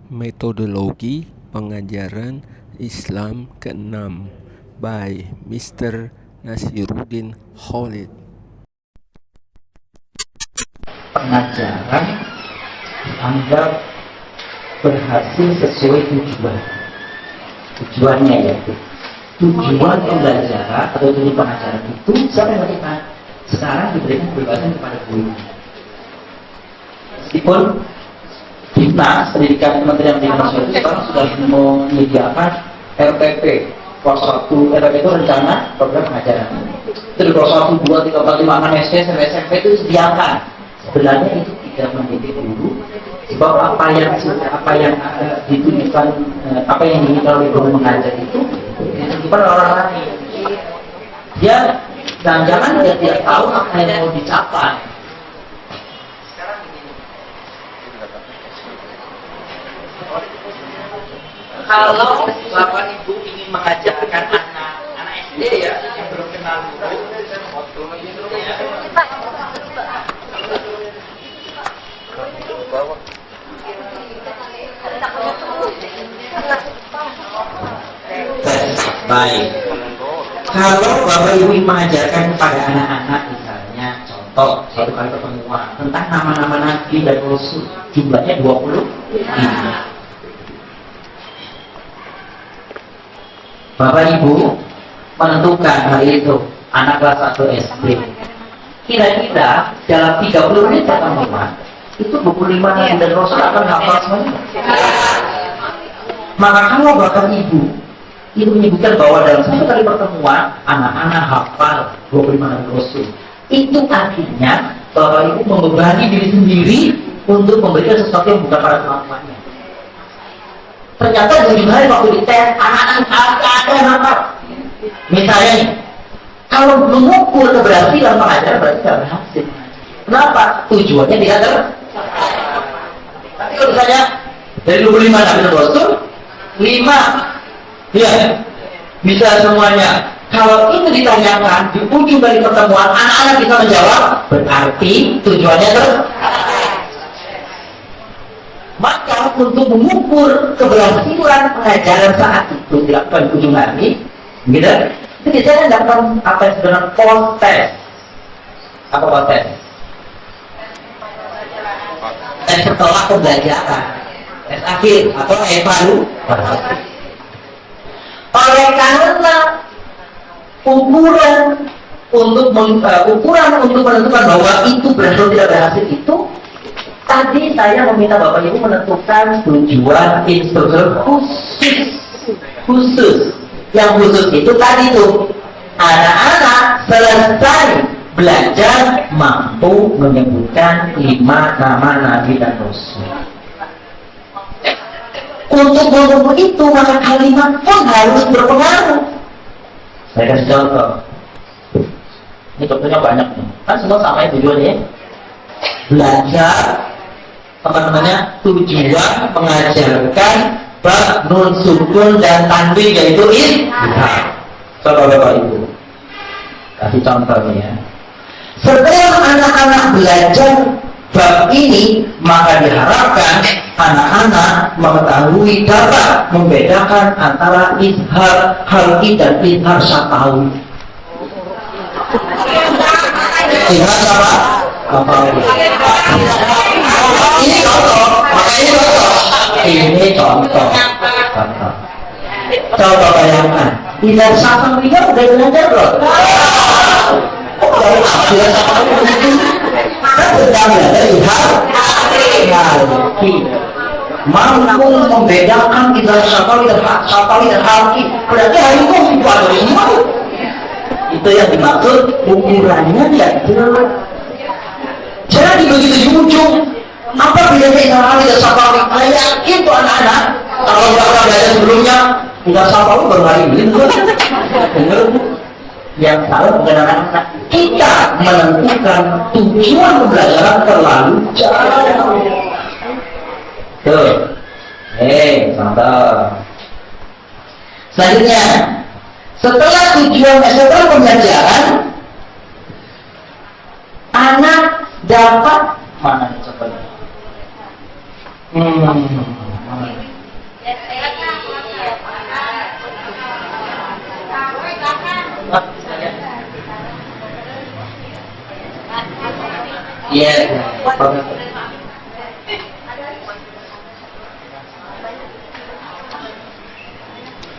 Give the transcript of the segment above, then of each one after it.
Metodologi Pengajaran Islam ke-6 by Mr. Nasiruddin Khalid. Pengajaran dianggap berhasil sesuai tujuan. Tujuannya yaitu tujuan pembelajaran atau tujuan pengajaran itu siapa yang melakukan? Sekarang diberikan kebebasan kepada guru. Meskipun Dinas Pendidikan Kementerian Pendidikan Sosial itu sekarang sudah menyediakan RPP kelas 1, RPP itu rencana program pengajaran. Itu kelas 1, 2, 3, 4, 5, 6 SD sampai SMP itu disediakan. Sebenarnya itu tidak mendidik guru, sebab apa yang ditunjukkan, apa yang diinginkan oleh guru mengajar itu ditunjukkan oleh orang lain. Dia jangan-jangan dia tidak tahu apa yang mau dicapai. Kalau Bapak Ibu ingin mengajarkan anak SD ya yang belum kenal baik. Kalau Bapak Ibu ingin mengajarkan kepada anak-anak misalnya contoh suatu kali pertemuan tentang nama-nama Nabi dan Rasul, jumlahnya 25. Bapak Ibu menentukan hari itu anak kelas 1 SD. Kira-kira dalam 30 menit pertemuan itu 25 Nabi dan Rasul akan hafal semuanya. Maka kalau Bapak Ibu itu menyebutkan bahwa dalam satu kali pertemuan anak-anak hafal 25 Nabi Rasul, itu artinya Bapak Ibu membebani diri sendiri untuk memberikan sesuatu yang bukan pada kemampuannya. Ternyata di hari waktu dites anak-anak ada yang hafal. Misalnya nih, kalau mengukur keberhasilan pengajaran berarti tidak berhasil. Kenapa? Tujuannya tidak tercapai. Tapi kalau misalnya dari 25 Nabi Rasul 5, ya bisa semuanya. Kalau itu ditanyakan di ujung dari pertemuan anak-anak bisa menjawab, berarti tujuannya tercapai. Maka untuk mengukur keberhasilan pengajaran saat itu dilakukan di ujung hari, gitu, itu biasanya dapat apa yang sebenarnya post-test. Apa post-test? Tes setelah pembelajaran, tes akhir atau evaluasi. Oleh karena ukuran untuk menentukan bahwa itu berhasil tidak berhasil itu, tadi saya meminta Bapak Ibu menentukan tujuan instruktur khusus. Yang khusus itu tadi tuh anak-anak selesai belajar mampu menyebutkan 5 nama Nabi dan Rasul. Untuk mengukur itu maka kalimat pun harus berpengaruh. Saya kasih contoh. Ini contohnya banyak nih. Kan semua sama ya tujuannya. Belajar teman-temannya tujuan mengajarkan bab, nun, sukun dan tanwin yaitu Coba Bapak Ibu kasih contohnya. Setelah anak-anak belajar bab ini, maka diharapkan anak-anak mengetahui dapat membedakan antara izhar halqi dan izhar syafawi. Izhar apa? Ini contoh, ini contoh. Coba bayangkan, izhar syafawi kan udah belajar loh. Kan sedang belajar izhar halqi. Mampu membedakan izhar syafawi dan halqi. Berarti hari itu ada semua. Itu yang dimaksud ukurannya tidak jelas. Jadi begitu di ujung apa bedanya izhar halqi dan syafawi? Saya yakin tuh anak-anak kalau nggak pernah belajar sebelumnya izhar syafawi baru hari ini. Bener Bu? Yang salah bukan anak-anak, kita menentukan tujuan pembelajaran terlalu jauh. Tuh, contoh. Selanjutnya, setelah pembelajaran, anak dapat mana coba? Iya.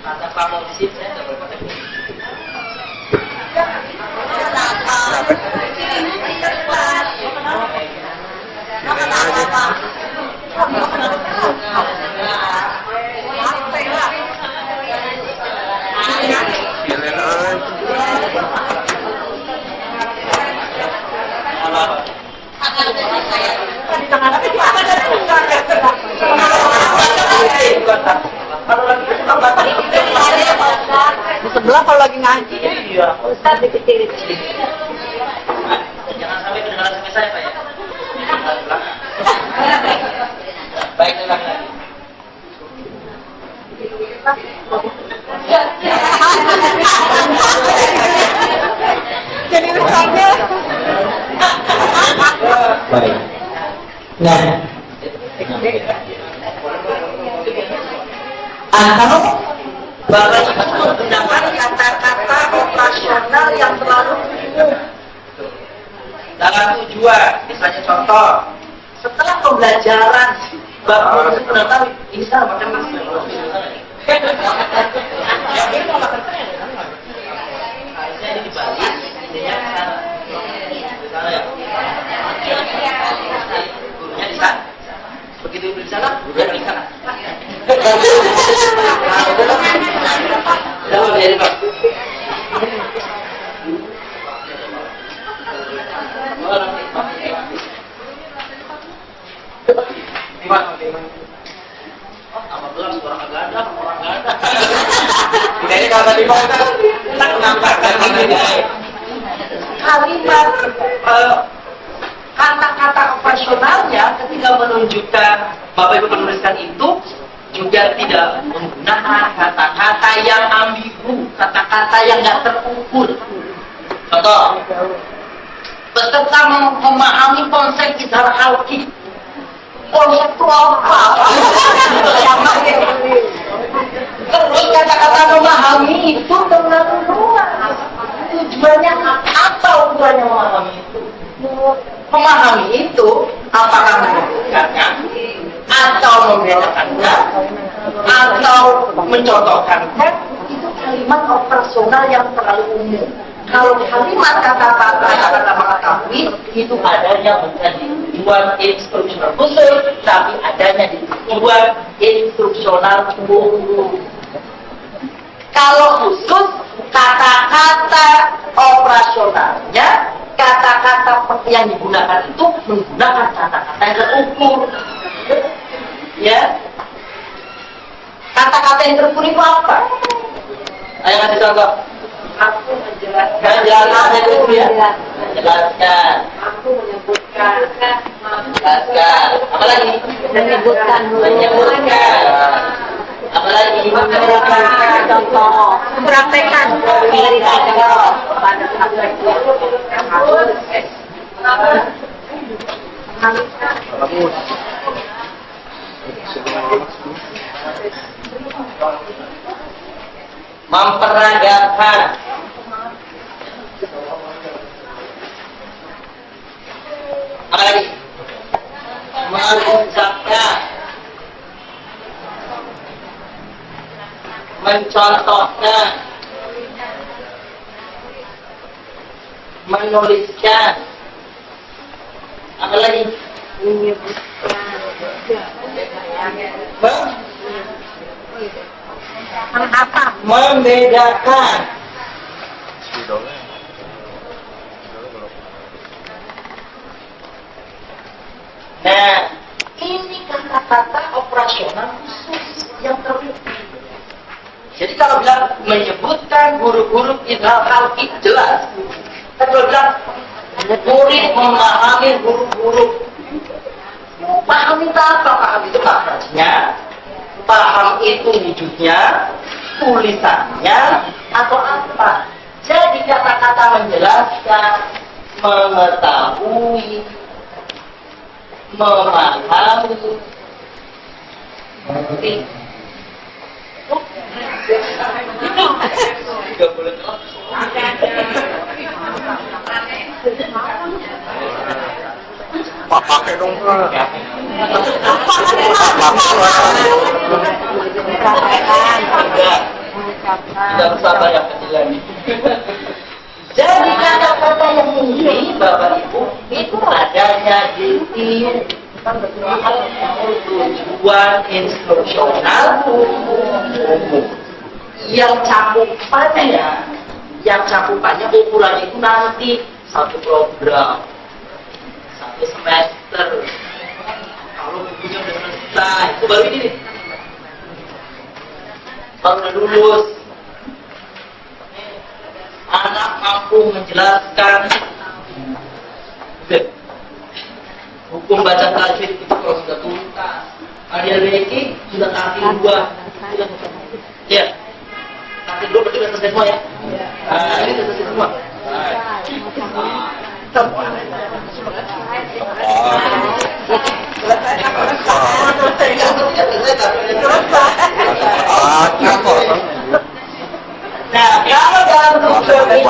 Kata pamongsi saya tidak berkata. Di sebelah kalau lagi ngaji, Iya. Ustaz dikecilin. Jangan sampai kedengaran sampai saya, Pak ya. Baik, terima kasih. Jadi misalnya, Baik. Nah, atau Bapak Ibu menggunakan kata-kata operasional yang terlalu umum dalam tujuan, misalnya contoh, setelah pembelajaran Bapak mengetahui ini salah makan nasi. Ya, ini mau makan saya. Harusnya ini dibalik, intinya ke sana. Ke sana ya. Gurunya di sana. Begitu di sana, gurunya di sana. Jangan jadi Pak. Ini kalau tadi mau tak menampakkan kalimat kata-kata operasionalnya ketika menunjukkan Bapak Ibu menuliskan itu juga tidak menggunakan kata-kata yang ambigu, kata-kata yang nggak terukur. Contoh, peserta memahami konsep izhar halki. Konsep itu apa? Terus kata-kata memahami itu terlalu luas. Tujuannya apa ukurannya memahami itu? Memahami itu apakah menyebutkannya atau membedakannya atau mencontohkannya? Itu kalimat operasional yang terlalu umum. Kalau kalimat kata-kata mengetahui itu adanya bukan di tujuan instruksional khusus, tapi adanya di tujuan instruksional umum. Kalau khusus, kata-kata operasionalnya, kata-kata yang digunakan itu menggunakan kata-kata yang terukur. Ya, kata-kata yang terukur itu apa? Ayo kasih contoh. aku menjelaskan. Jelaskan dulu ya. Jelaskan. Aku menyebutkan. Jelaskan. Apa lagi? Menyebutkan. Menyebutkan. Apa lagi? Memberikan contoh. Mempraktekkan. Memberikan contoh pada praktek. Memperagakan. Apa lagi? Mengucapkan. Mencontohkan. Menuliskan. Apa lagi? Membedakan. Nah, ini kata-kata operasional khusus yang terlebih. Jadi kalau bilang menyebutkan huruf-huruf idgham khalqi jelas. Tapi kalau bilang murid memahami huruf-huruf, paham itu apa? Paham itu maknanya, paham itu wujudnya, tulisannya, atau apa? Jadi kata-kata menjelaskan, mengetahui, memahami, Pak pakai dong. Tidak sabar yang kecil lagi. Jadi kata-kata yang ini Bapak Ibu itu adanya di tujuan instruksional umum yang cakupannya ukurannya itu nanti satu program, satu semester. Kalau bukunya udah selesai, itu baru ini nih. Baru udah lulus. Anak mampu menjelaskan hukum baca tajwid itu kalau sudah tuntas. Kalian ini sudah kaki dua, ya. Kaki dua berarti sudah selesai semua ya. Nah, ini sudah selesai semua. Nah, kalau dalam tujuan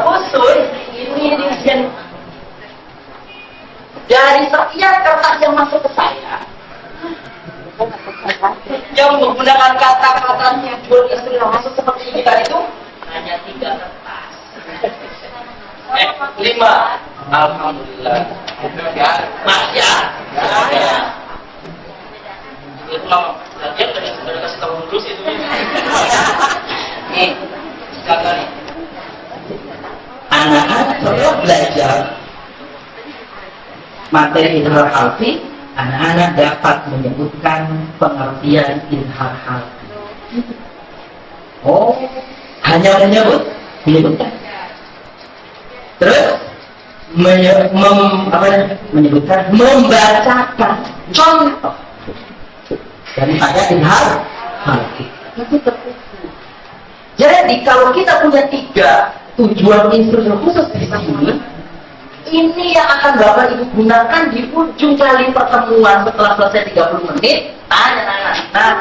khusus ini division dari setiap kertas yang masuk ke saya yang menggunakan kata-kata tujuan istilah khusus seperti ini tadi itu hanya 3 kertas. 5. Alhamdulillah. Masya. Itu lama. Dia sudah kasih tahu terus itu. Nih, sekarang nih. Anak-anak perlu belajar materi ilhar harfi, anak-anak dapat menyebutkan pengertian ilhar harfi. Oh, hanya menyebutkan. Terus menyebutkan, membacakan contoh daripada ilhar harfi. Jadi kalau kita punya 3 tujuan instruksi khusus di sini, ini yang akan Bapak Ibu gunakan di ujung kali pertemuan setelah selesai 30 menit. Tanya anak-anak,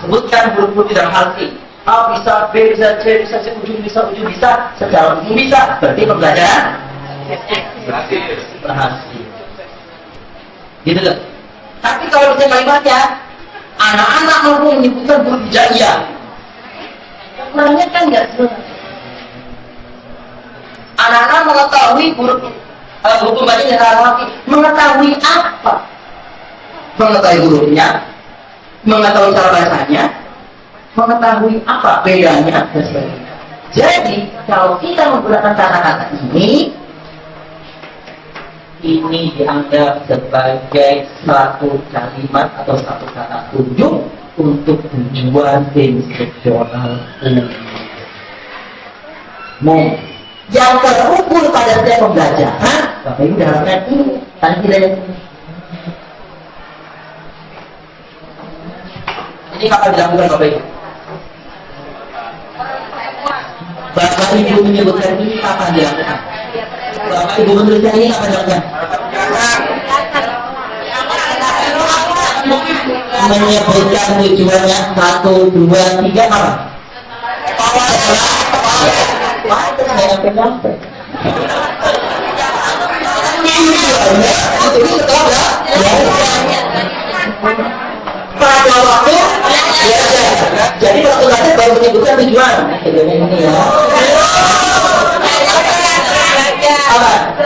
sebutkan huruf-huruf dan harfi. A bisa, B bisa, C bisa, C ujung bisa, secara umum bisa. Berarti pembelajaran berhasil. Gitu loh. Tapi kalau bisa kalimatnya, anak-anak mampu menyebutkan huruf hijaiyah. Sebenarnya kan nggak sebenarnya. Anak-anak mengetahui hukum baca dan harfi, mengetahui apa? Mengetahui hurufnya, mengetahui cara bacanya, mengetahui apa bedanya dan sebagainya. Jadi kalau kita menggunakan kata-kata ini dianggap sebagai satu kalimat atau satu kata kunjung untuk tujuan instruksional umum. Yang terukur pada setiap pembelajaran, Bapak Ibu dalamkan ini, tadi tidak. Ini kapan dilakukan Bapak Ibu? Bapak Ibu menyebutkan ini kapan dilakukan? Bapak Ibu menuliskan ini kapan dilakukan? Menyebutkan tujuannya 1, 2, 3 apa? Pada waktu jadi waktu baca baru menyebutkan tujuan. Ini ya. Apa?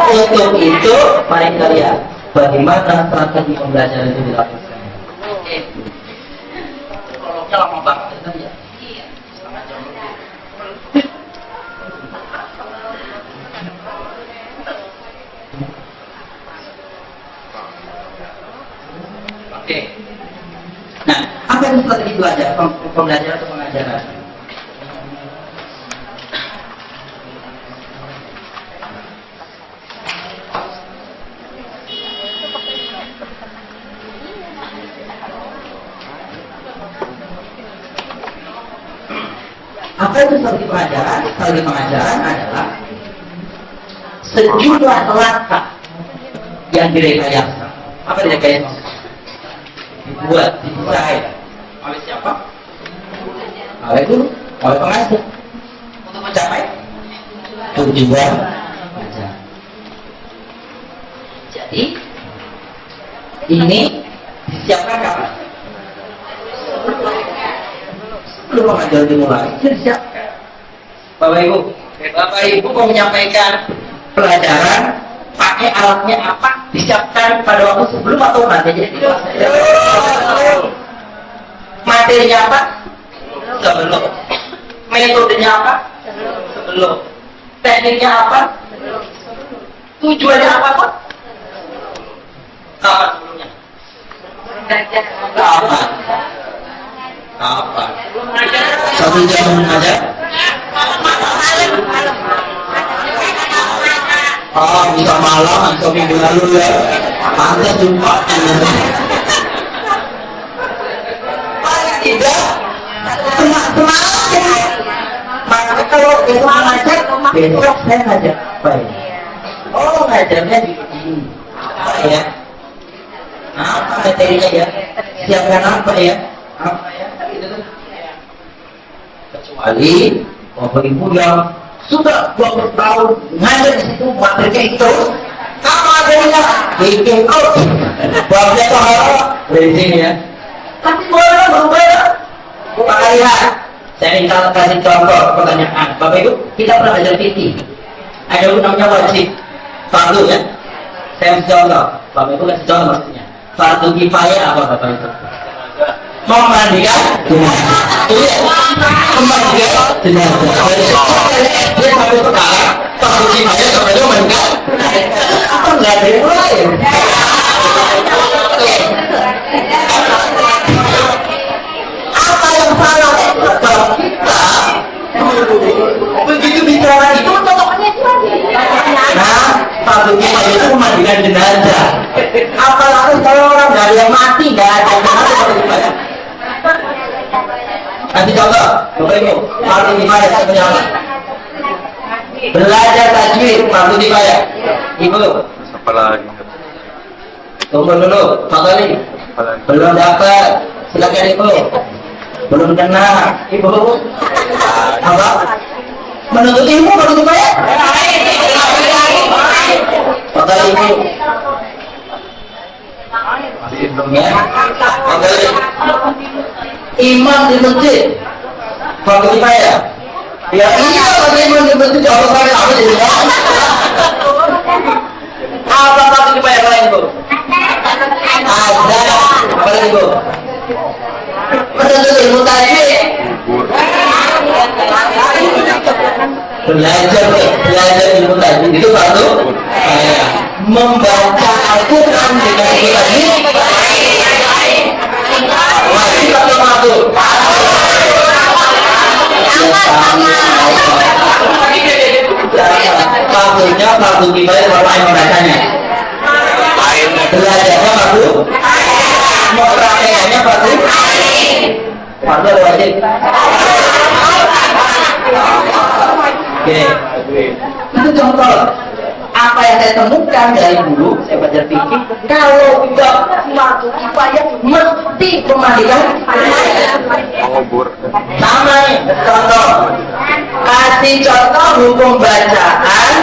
Untuk itu, mari kita lihat bagaimana strategi pembelajaran itu dilakukan. Prolognya lama banget tadi ya. Oke. Nah, apa yang strategi belajar, pembelajaran atau pengajaran? Apa itu strategi pelajaran? Strategi pengajaran adalah sejumlah langkah yang direkayasa Apa dia kayak dibuat, didesain oleh siapa? Oleh guru, oleh pengajar untuk mencapai tujuan aja. Jadi ini disiapkan kapan? Sebelum mengajar dimulai, disiapkan. Bapak Ibu mau menyampaikan pelajaran, pakai alatnya apa, disiapkan pada waktu sebelum atau nanti. Jadi materinya apa? Sebelum. Metodenya apa? Sebelum. Tekniknya apa? Tujuannya apa kok? Apa sebelumnya? Apa? Apa? Satu jam mengajar? Oh, bisa malam atau minggu lalu ya. Anda jumpa tidak semakin. Maka kalau besok mengajar, besok saya ngajar baik. Oh, ngajarnya di begini. Apa ya? Apa materinya ya? Siapkan apa ya? Apa ya? Kecuali Bapak Ibu yang sudah 20 tahun ngajar di situ, materinya itu apa adanya, bikin out. Babnya apa? Rezim ya. Tapi boleh berubah. Pak Kalian, saya minta kasih contoh pertanyaan. Bapak Ibu, kita pernah belajar fikih. Ada namanya wajib, fardu ya. Saya kasih contoh. Bapak Ibu kasih contoh maksudnya. Fardu kifayah apa Bapak Ibu? Memandikan jenazah. Memandikan jenazah. Dia sampai sekarang fardu kifayah sampai dia memandikan. Apa nggak ada yang lain? Apa yang salah kalau kita begitu bicara itu contohnya nah fardu kifayah itu memandikan jenazah. Apalagi kalau orang dari yang mati nggak ada jenazah fardu kifayah. Nanti contoh, Bapak Ibu, fardu kifayah seperti apa? Belajar tajwid fardu kifayah. Ibu, apa lagi? tunggu dulu, Pak Kali. Belum dapat, silakan Ibu. Belum kena, Ibu. Apa? Menuntut ilmu fardu kifayah? Pak Kali Ibu. Ya, Pak Kali. Imam di masjid fardu kifayah. Ya iya, kalau imam di masjid kalau saya apa jadi? Apa fardu kifayah lain Bu? Ada apa lagi Bu? Menuntut ilmu tajwid. Belajar ilmu tajwid itu fardu kifayah. Membaca Al-Quran dengan ilmu tajwid wajib atau fardu? Fardunya fardu kifayah kalau yang membacanya. Belajarnya fardu. Mau prakteknya fardu. Fardu atau wajib? Oke. Itu contoh. Apa yang saya temukan dari dulu saya belajar fikih, kalau tidak fardu kifayah mesti memandikan Mengubur. sama nih contoh, kasih contoh hukum bacaan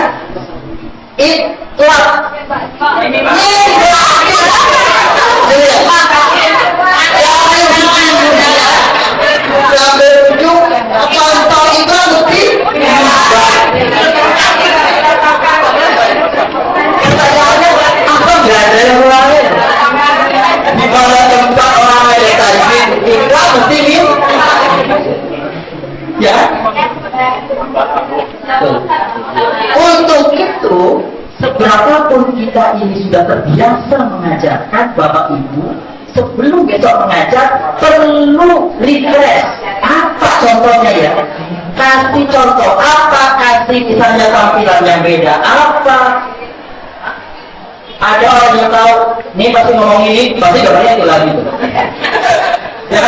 itlaq. Sampai ujung contoh itu mesti apa nggak ada yang lain? Di mana tempat orang ada tajwid kita mesti min ya. Untuk itu seberapapun kita ini sudah terbiasa mengajarkan Bapak Ibu, sebelum besok mengajar perlu refresh. Apa contohnya ya? Kasih contoh apa? Kasih misalnya tampilan yang beda apa? Ada orang yang tahu, ini pasti ngomong ini, pasti gambarnya itu lagi tuh. Ya,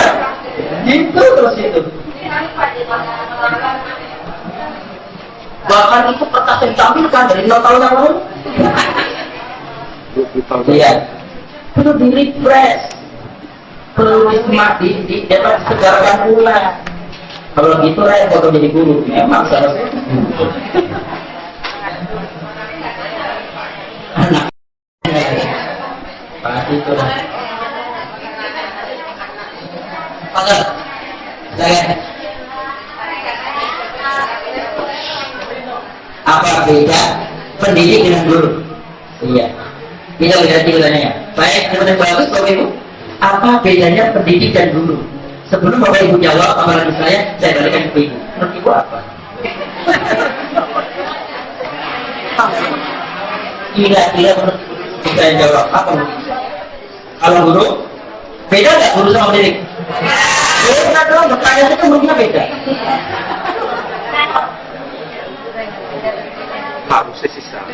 gitu terus itu. Bahkan itu kertas yang ditampilkan dari 6 tahun yang lalu. Lihat, perlu di refresh, perlu disegarkan ulang. Kalau gitu repot jadi guru, memang seharusnya anak pasti itu apa beda pendidik dengan guru? Iya, kita lihat ceritanya. Baik, teman-teman bagus Bapak Ibu, apa bedanya pendidik dan guru? Sebelum Bapak Ibu jawab, apalagi saya balikan ke Ibu. Menurut Ibu apa? Kira-kira menurut saya jawab apa? Kalau guru, beda nggak guru sama pendidik? Beda dong, pertanyaan itu mungkin beda. Harusnya sih sama.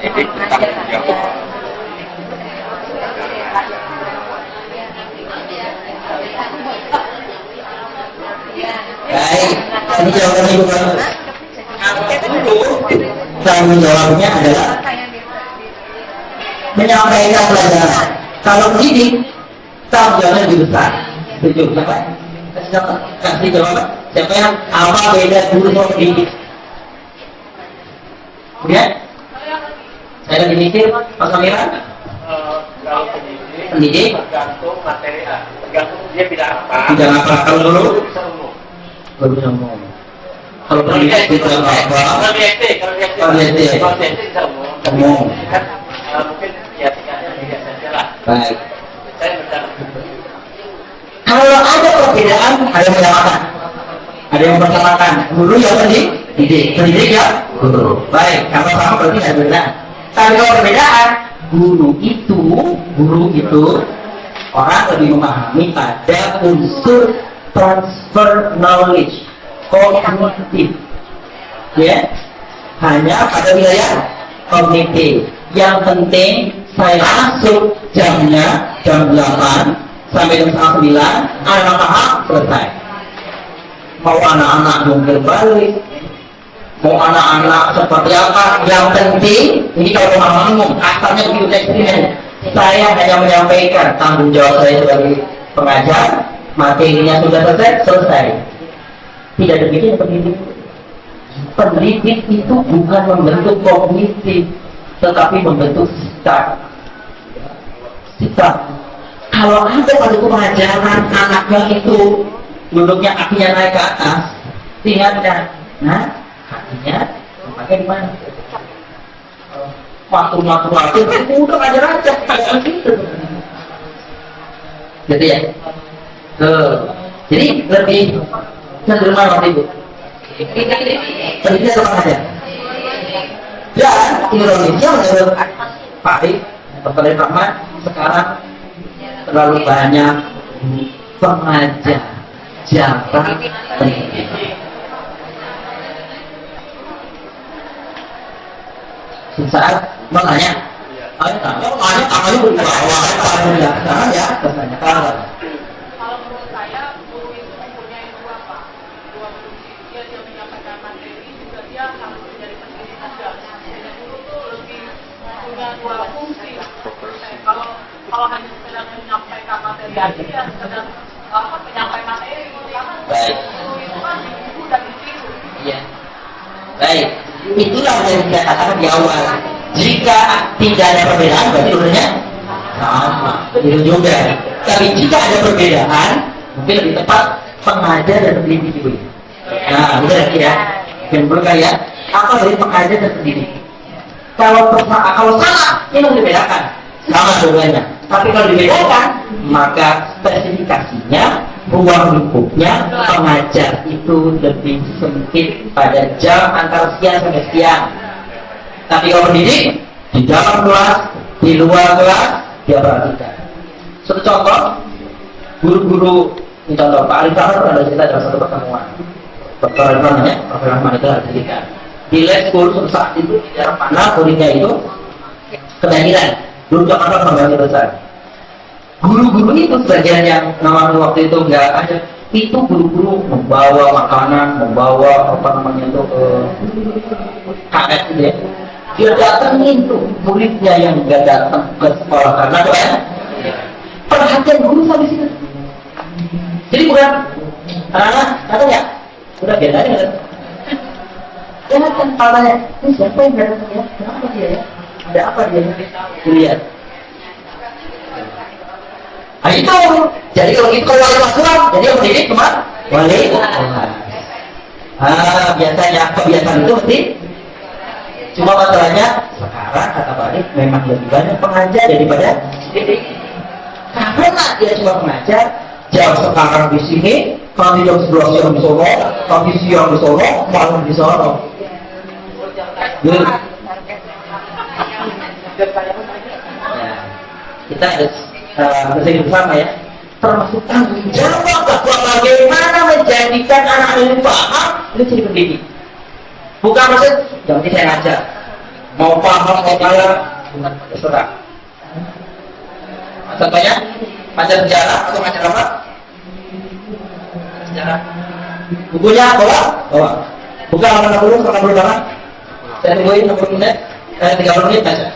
Jadi tanggung jawab. Baik, ini jawaban Ibu bagus. Tanggung jawabnya adalah menyampaikan pelajaran. Kalau pendidik, tanggung jawabnya lebih besar. Setuju, siapa? Kasih jawaban. Siapa yang apa beda guru sama pendidik? Kemudian, saya lagi mikir, Mas Amiran? Kalau Pendidik? tergantung materi tergantung dia bidang apa. Bidang apa? Kalau dulu? Guru Baru ngomong. Kalau pendidik bidang apa? Kalau di SD bisa Ngomong. kan mungkin ya tingkatnya biasa saja lah. Baik. Saya berjalan. Kalau ada perbedaan, ada yang menyamakan. Ada yang bersamakan. Guru ya pendidik, pendidik ya guru. Baik, kalau sama berarti ada perbedaan. Tapi kalau perbedaan, guru itu orang lebih memahami pada unsur transfer knowledge, kognitif, ya, hanya pada wilayah kognitif. Yang penting saya masuk jamnya jam 8 sampai jam 9, anak paham selesai. Mau anak-anak jungkir balik, mau anak-anak seperti apa, yang penting ini kalau ngomong asalnya begitu ekstrim. Saya hanya menyampaikan tanggung jawab saya sebagai pengajar, materinya sudah selesai. Tidak demikian pendidik. Pendidik itu bukan membentuk kognitif, tetapi membentuk sikap. Kalau ada pada pengajaran anaknya itu duduknya kakinya naik ke atas, ingatkan, nah kakinya pakai di mana? Waktu udah ajar aja kayak gitu. Gitu ya. Jadi lebih cenderung mana waktu itu? Pendidik apa aja? Dan Indonesia menurut Pak Dr. Rahman sekarang terlalu banyak pengajar jatah pendidik. Saat makanya, tangannya berbawah, jangan ya, katanya kalau. Kalau menurut saya, guru itu mempunyai dua fungsi. Dia menyampaikan materi, juga dia harus menjadi pendidik juga. Jadi guru itu lebih punya dua fungsi. Kalau hanya sekedar menyampaikan materi aja, dia sekedar menyampaikan materi. Baik. Guru itu kan ibu dan ibu. Iya. Baik. Itulah yang saya katakan di awal. Jika tidak ada perbedaan, berarti gurunya sama. Itu juga. Tapi jika ada perbedaan, mungkin lebih tepat pengajar dan pendidik itu. Nah, betul ya? Dan perlu ya. Apa dari pengajar dan pendidik? Kalau salah, ini harus dibedakan. Sama sebenarnya. Tapi kalau dibedakan, maka spesifikasinya, ruang lingkupnya, pengajar itu lebih sempit pada jam antara siang sampai siang. Tapi kalau pendidik, di dalam kelas, di luar kelas, dia perhatikan. Satu contoh, guru-guru, ini contoh, Pak Arif Rahman ada cerita dalam satu pertemuan. Dr. Rahman itu ada cerita. Di les school saat itu, di daerah mana muridnya itu kebanjiran. Guru Jakarta membantu besar. Guru-guru itu sebagian yang namanya waktu itu nggak ada. Itu guru-guru membawa makanan, membawa apa namanya itu ke KS gitu ya, Dia datengin tuh muridnya yang nggak datang ke sekolah karena apa ya? Perhatian guru sampai situ. Jadi bukan anak-anak katanya udah biasa aja. Dia kan palanya, ini siapa yang datang ya? Kenapa dia ya? Ada apa dia? Lihat. Nah itu, jadi kalau itu wali kelas, jadi yang mendidik kemana? Wali. Biasanya kebiasaan itu mesti. Cuma masalahnya sekarang kata Pak Rik memang lebih banyak pengajar daripada didik. Karena dia cuma pengajar, jam sekarang di sini, nanti jam 11 siang di Solo, nanti siang di Solo, malam di Solo. Ya, kita harus bersama bersama ya, termasuk tanggung jawab bahwa bagaimana menjadikan anak ini paham itu jadi pendidik. Bukan maksud jangan saya ngajar, mau paham mau kaya, terserah. Contohnya ngajar sejarah atau ngajar apa? Sejarah. Bukunya bawa. Buka halaman 60 banget. Saya tungguin 60 menit, 30 menit aja.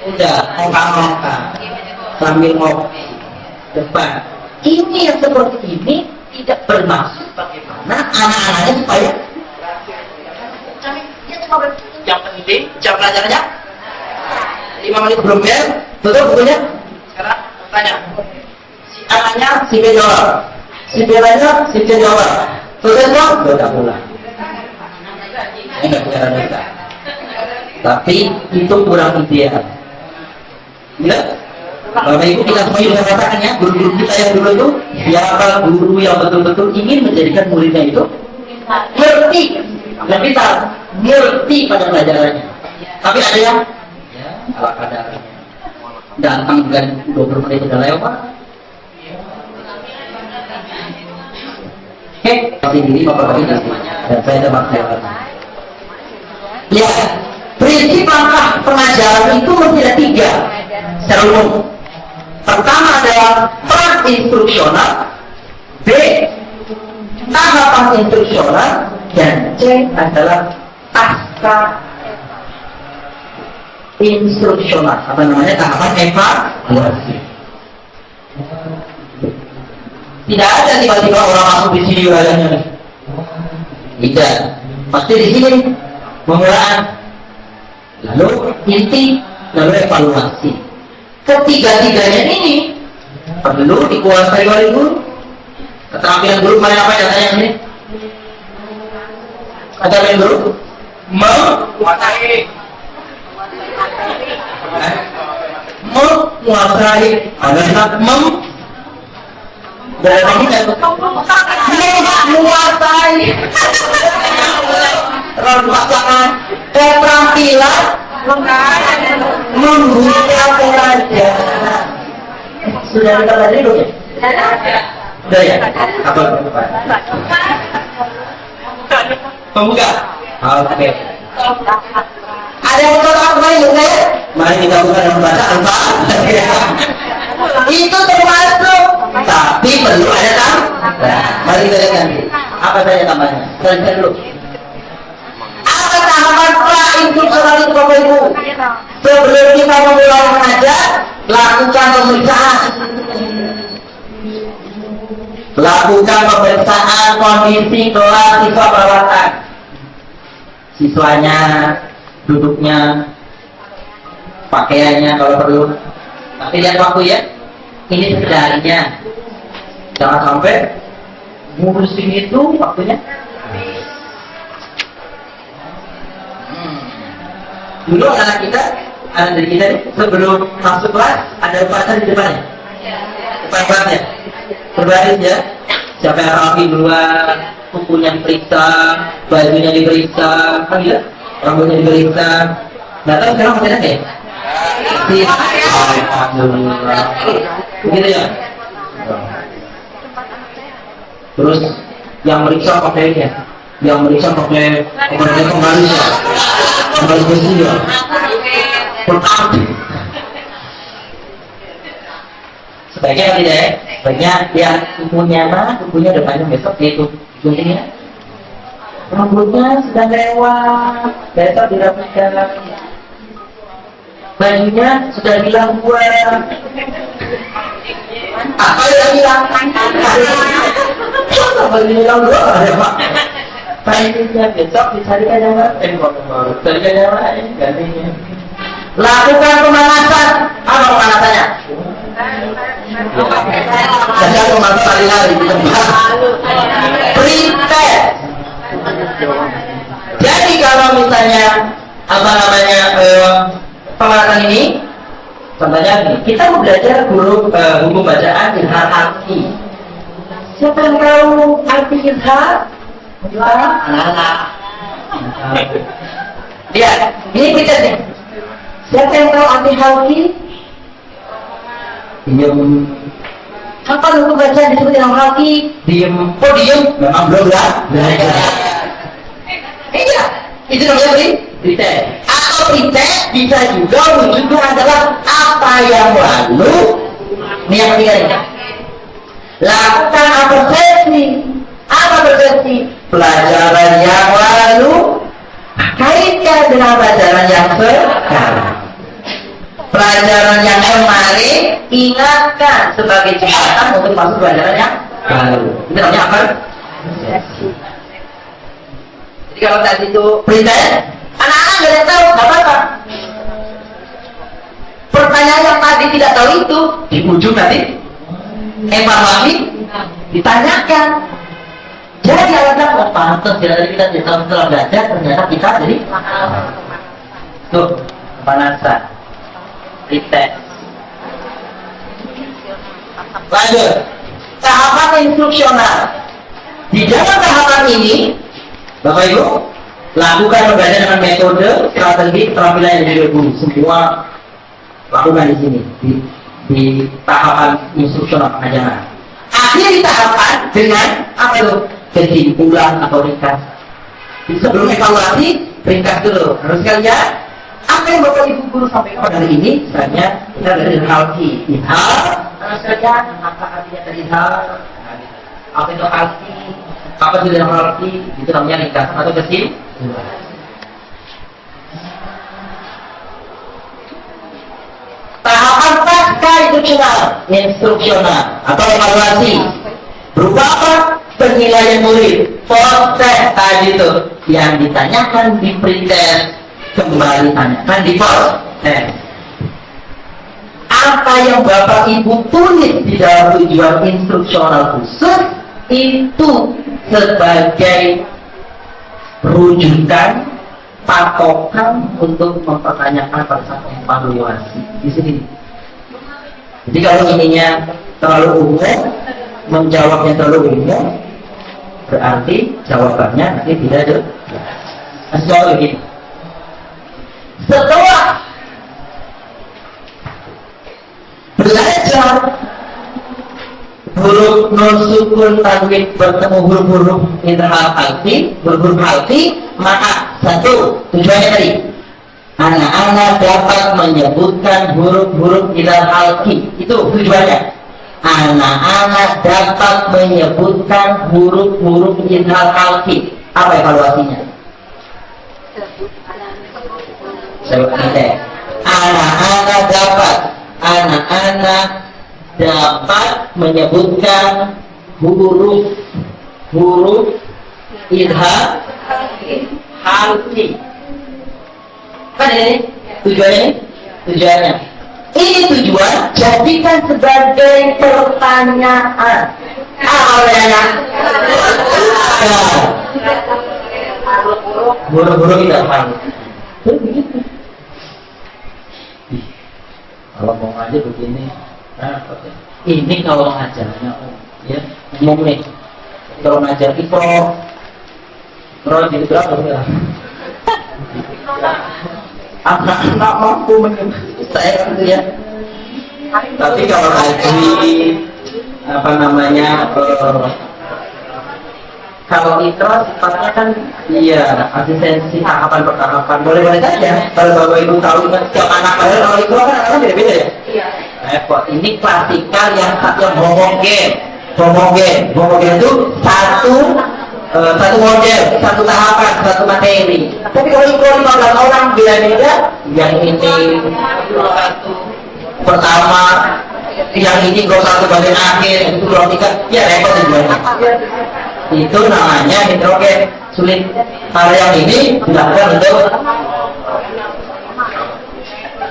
Udah, ngomong-ngomong sambil ngopi depan. Ini yang seperti ini tidak bermaksud bagaimana anak-anaknya supaya yang penting jam pelajarannya 5 menit sebelum bel, tutup bukunya. Sekarang tanya, si A-nya si B jawab, si B-nya si C jawab, tutup dong, udah pulang. Ini nggak punya kita. Tapi itu kurang ideal. Ya, Bapak Ibu kita semua juga katakan ya, guru-guru kita yang dulu itu, siapa guru yang betul-betul ingin menjadikan muridnya itu ngerti, dan kita ngerti pada pelajarannya. Tapi ada yang ya ala kadarnya, datang dengan 20 menit sudah lewat. Oke, pasti diri Bapak Ibu dan saya dapat lewat. Ya, prinsip langkah pengajaran itu mesti ada 3 secara umum. Pertama adalah pra-instruksional, B tahapan instruksional, dan C adalah pasca instruksional. Apa namanya? Tahapan evaluasi. Tidak ada tiba-tiba orang masuk di sini wilayahnya. Tidak. Pasti di sini pembelaan, lalu inti, lalu evaluasi. Ketiga-tiganya ini perlu dikuasai oleh guru. Keterampilan guru kemarin apa katanya ini? Keterampilan guru menguasai, ada menguasai pasangan keterampilan membuka pelajaran. Sudah kita pelajari belum ya? Sudah ya? Apa? Pembuka. Oke. Ada yang mau tahu kemarin belum ya? Mari kita buka dan baca apa? Itu termasuk. Tapi perlu ada tambahan. Mari kita lihat nanti. Apa saja tambahnya? Kita dulu. Apa tahapan pra-instruksional itu Bapak Ibu? Sebelum kita memulai mengajar, lakukan pemeriksaan. Lakukan pemeriksaan kondisi kelas siswa perawatan. Siswanya, duduknya, pakaiannya kalau perlu. Tapi lihat waktu ya. Ini sekedarnya. Jangan sampai ngurusin itu waktunya. Dulu anak dari kita sebelum masuk kelas ada upacara di depannya. Depan kelasnya. Berbaris ya. Siapa yang rapi duluan, kukunya diperiksa, bajunya diperiksa, kan ya? Rambutnya diperiksa. Nggak tahu sekarang masih ada ya? Alhamdulillah. Begitu ya. Terus yang meriksa pakainya, yang meriksa pakai kembali ya, kembali besi ya. Pertama. Sebaiknya tidak ya. Sebaiknya ya kukunya mana? Kukunya depannya besok itu guntingnya. Rambutnya sudah lewat, besok dirapikan. bajunya sudah bilang gua. Apa yang bilang? Bajunya bilang gua ada pak. Bajunya besok dicarikan yang lain. Carikan yang lain gantinya. Lakukan pemanasan. Apa pemanasannya? Saya pemanasan lari-lari di tempat. Pretest. Jadi kalau misalnya apa namanya pemanasan ini, contohnya ini, kita mau belajar hukum bacaan izhar arti. Siapa yang tahu arti izhar? Anak-anak. Lihat, ini pretest nih. Siapa yang tahu arti halki? Diam. Apa hukum bacaan disebut dengan halki? Diam. Kok diam? Memang belum lah. Iya, itu namanya pretest. Atau pretest bisa juga wujudnya adalah apa yang lalu. Ini yang ketiga ini. Lakukan persepsi. Apa persepsi? Pelajaran yang lalu kaitkan dengan pelajaran yang sekarang. Pelajaran yang kemarin ingatkan sebagai jembatan untuk masuk pelajaran yang baru. Itu namanya apa? Jadi kalau tadi itu pretest, anak-anak nggak ada tahu, nggak apa-apa. Pertanyaan yang tadi tidak tahu itu di ujung nanti evaluasi ditanyakan. Jadi anak-anak pantas dari kita setelah belajar ternyata kita jadi tuh pemanasan, pretest. Lanjut, tahapan instruksional. Di dalam tahapan ini, Bapak Ibu, lakukan pembelajaran dengan metode, strategi, keterampilan yang diberi semua lakukan di sini di tahapan instruksional pengajaran. Akhir tahapan dengan apa itu? Kesimpulan atau ringkas. Sebelum evaluasi, ringkas dulu. Harus kalian apa yang Bapak Ibu guru sampaikan pada hari ini? Misalnya kita dari halki, izhar. Harus kalian apa artinya dari izhar? Apa itu halki? Apa itu dalam halki? Itu namanya ringkas atau kesimpulan. Tahapan pasca instruksional atau evaluasi berupa apa? Penilaian murid, proses tadi itu yang ditanyakan di pretest kembali tanyakan di proses. Apa yang Bapak Ibu tulis di dalam tujuan instruksional khusus itu sebagai rujukan patokan untuk mempertanyakan pada saat evaluasi di sini. Jadi kalau ininya terlalu umum, menjawabnya terlalu umum, berarti jawabannya nanti tidak ada. Soal begini. Setelah belajar huruf nun sukun tanwin bertemu huruf-huruf interhal halki, huruf-huruf halki, maka satu tujuannya tadi anak-anak dapat menyebutkan huruf-huruf interhal halki, itu tujuannya. Anak-anak dapat menyebutkan huruf-huruf interhal halki. Apa evaluasinya? Anak-anak dapat menyebutkan huruf interhal halki. Kan ini tujuannya. Ini tujuan jadikan sebagai pertanyaan. Pertanyaan. Huruf-huruf tidak paham. Begitu. Kalau mau ngajar begini, ini kalau ngajarnya, ya umum nih. Kalau ngajar ikro, jadi berapa ya? Anak-anak mampu saya itu ya. Tapi kalau ngaji apa namanya kalau itu sifatnya kan iya asistensi tahapan boleh saja. Kalau Bapak Ibu tahu kan setiap anak kalau itu kan anak beda-beda ya. Iya. Ini klasikal yang homogen itu satu satu model, satu tahapan, satu materi. Tapi kalau 15 orang beda-beda, yang ini pertama, yang ini kalau satu bagian akhir, yang itu kalau tiga, ya repot sebenarnya. Itu namanya heterogen, sulit. Hal yang ini dilakukan untuk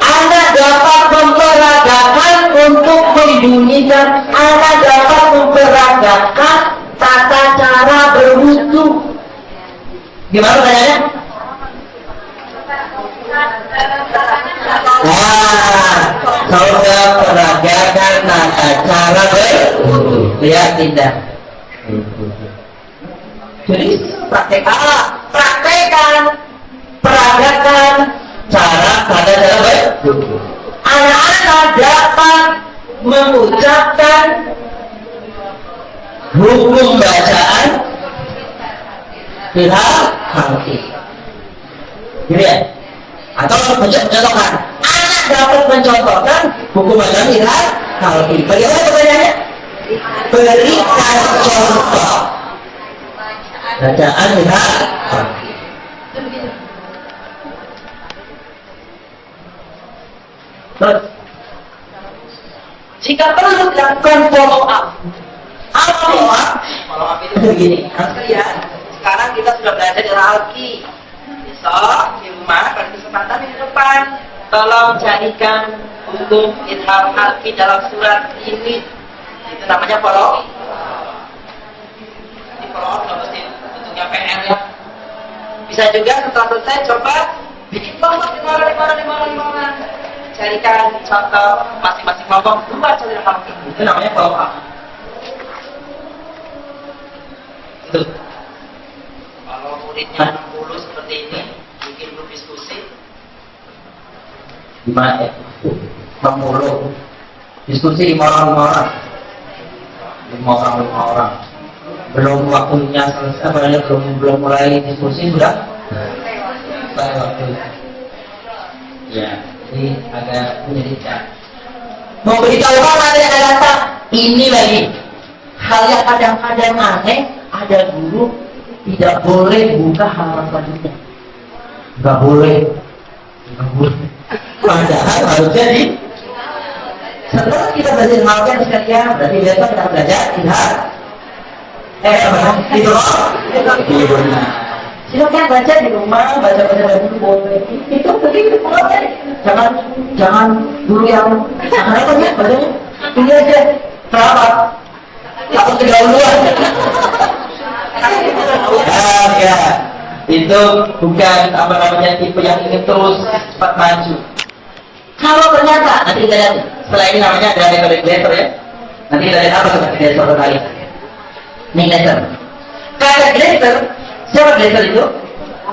Anda dapat memperagakan untuk membunyikan, Anda dapat memperagakan tata cara berwudu. Gimana tanyanya? Nah, saudara peragakan tata cara berwudu. Lihat tidak? Jadi praktekkan, peragakan cara tata cara berwudu. Anak-anak dapat mengucapkan hukum bacaan bilhal halki. Gitu ya? Atau mencontohkan, anak dapat mencontohkan hukum bacaan bilhal halki. Bagaimana pertanyaannya? Berikan contoh bacaan bilhal halki. Terus, jika perlu dilakukan follow up. Apa follow up? Follow up itu begini. Kalian, sekarang kita sudah belajar di Al-Ki. Besok di rumah pada kesempatan di depan, tolong carikan hukum idhar Al-Ki dalam surat ini. Itu namanya follow. Di follow up nggak mesti bentuknya PR ya. Bisa juga setelah selesai coba bikin kelompok di mana. Carikan contoh masing-masing kelompok buat cari Al-Ki. Itu namanya follow up. Kalau muridnya 60 seperti ini, bikin grup diskusi. Gimana ya? 60 diskusi 5 orang. Belum waktunya selesai, padahal belum mulai diskusi sudah selesai waktu. Ya, ini agak menyedihkan. Mau beritahu apa ada data? Ini lagi hal yang kadang-kadang aneh. Ada guru tidak boleh buka halaman selanjutnya. Nggak boleh. Padahal harusnya di setelah kita belajar hal sekalian, berarti besok kita belajar ilham. Di rumah. Silakan baca di rumah, baca buku boleh. Itu begitu boleh. Jangan dulu yang apa ya bacanya. Ini aja. Kenapa? Takut kedahuluan. Ya, itu bukan apa namanya tipe yang ingin terus cepat maju. Kalau ternyata nanti kita lihat setelah ini namanya ada metode Glaser ya. Nanti kita lihat apa seperti Glaser kali. Ini Glaser. Kata Glaser, siapa Glaser itu?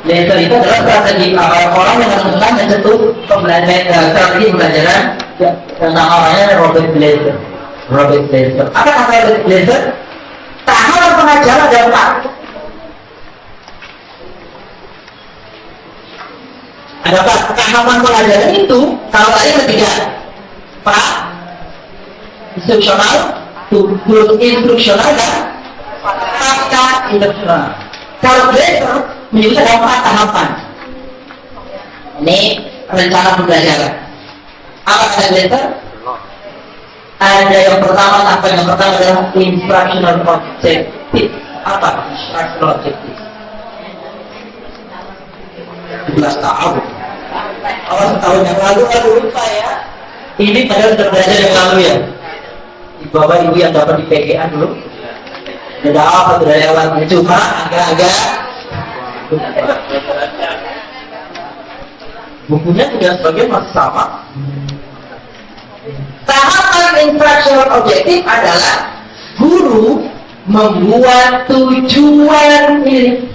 Glaser itu adalah strategi orang yang menemukan dan sentuh pembelajaran strategi pembelajaran yang namanya Robert Glaser. Apa kata Robert Glaser? Tahapan pengajaran ada 4. Ada 4 tahapan pengajaran itu. Kalau tadi ketiga, instruksional, instruksional dan pasca instruksional. Kalau Glaser menyebut ada 4 tahapan. Ini rencana pembelajaran. Apa kata Glaser? Ada yang pertama, tahapan yang pertama adalah instructional objective. Apa instructional objective? 17 tahun. Awal setahun yang lalu, lupa ya. Ini padahal sudah belajar yang lalu ya. Bapak ibu yang dapat di PGA dulu. Sudah apa sudah lewat, cuma agak-agak. Bukunya juga sebagian masih sama. Tahapan instructional objektif adalah guru membuat tujuan ini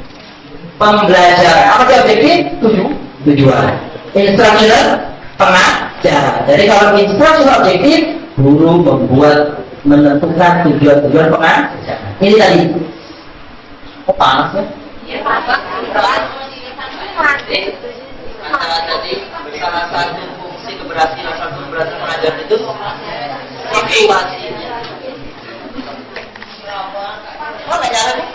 pembelajaran. Apa sih objektif? Tujuan. Instructional pengajaran. Jadi kalau instructional objektif, guru menentukan tujuan pengajaran. Ini tadi. Oh panas ya? Iya panas. Jadi salah satu fungsi keberhasilan pengajaran itu motivasinya. Oh, nggak jalan nih?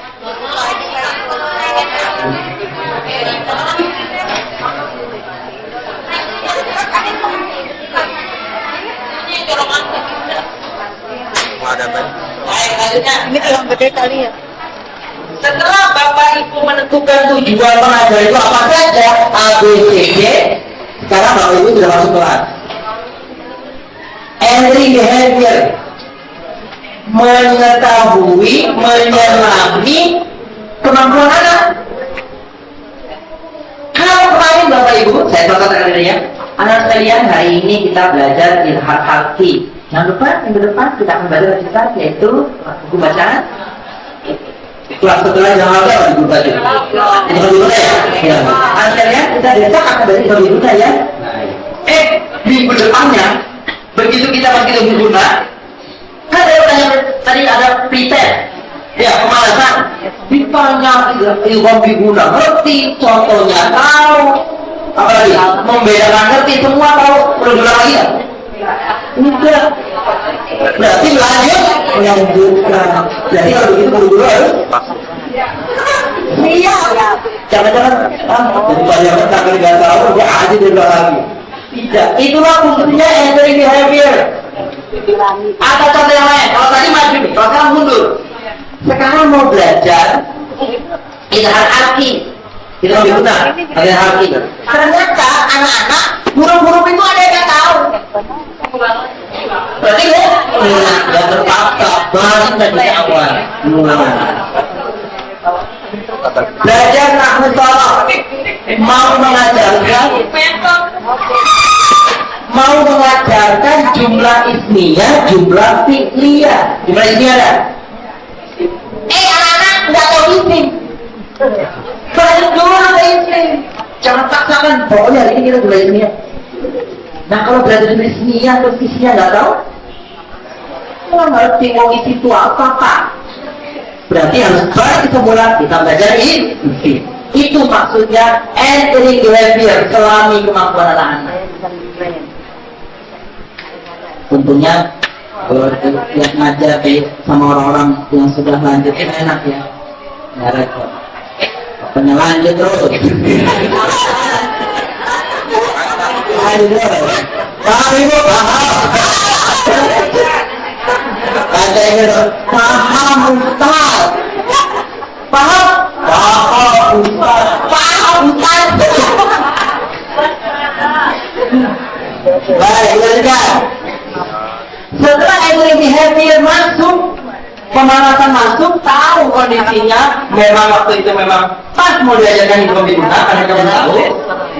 Ini kurang gede kali ya. Setelah Bapak Ibu menentukan tujuan mengajar itu apa saja, A, B, C, D, sekarang Bapak Ibu sudah masuk kelas. Entry behavior, mengetahui, menyelami kemampuan anak. Kalau kemarin Bapak Ibu, saya contohkan tadi ya, anak sekalian, hari ini kita belajar ilhad halki. Minggu depan kita akan belajar kita yaitu buku bacaan. Kelas setelah yang ada di buku bacaan. Ini dulu ya. Anak sekalian, kita besok akan belajar di buku ya. Minggu depannya, begitu kita masuk ke guna, kan tadi ada prepare, ya pemanasan. Ditanya ilmu guna, ngerti, contohnya tahu, apalagi membedakan ngerti semua tahu, perlu diulang lagi ya? Enggak. Berarti melanjutkan. Jadi kalau begitu dulu harus. Iya. Jangan-jangan jadi banyak orang nggak tahu dia aja di lagi. Tidak. Itulah fungsinya entry behavior. Ada contoh yang lain. Kalau tadi maju, kalau sekarang mundur. Sekarang mau belajar ilhad halki. Itu lebih benar. Ilhad halki. Ternyata anak-anak burung-burung itu ada yang nggak tahu. Berarti ya terpaksa banget dari awal. Belajar nahwu sorof, mau mengajarkan jumlah ismiyah, jumlah fi'liyah. Jumlah ismiyah ada? Anak-anak nggak tahu isim. Belajar dulu ada isim. Jangan paksakan. Pokoknya hari ini kita jumlah ismiyah. Nah kalau belajar dari ismiyah atau isinya nggak tahu, nggak ngerti mau isi itu apa Pak. Berarti harus balik semula kita belajar isi. Itu maksudnya entering behavior, selami kemampuan anak-anak. Tentunya kalau yang ngajar sama orang-orang yang sudah lanjut itu enak ya, nggak repot. Pokoknya lanjut terus. Paham Ibu? Ada yang paham Ustaz. Paham? Paham Ustaz. Paham Ustaz. Baik, lanjutkan. Setelah entry behavior masuk, pemanasan masuk, tahu kondisinya, memang waktu itu memang pas mau diajarkan ilmu biduna, karena kamu tahu.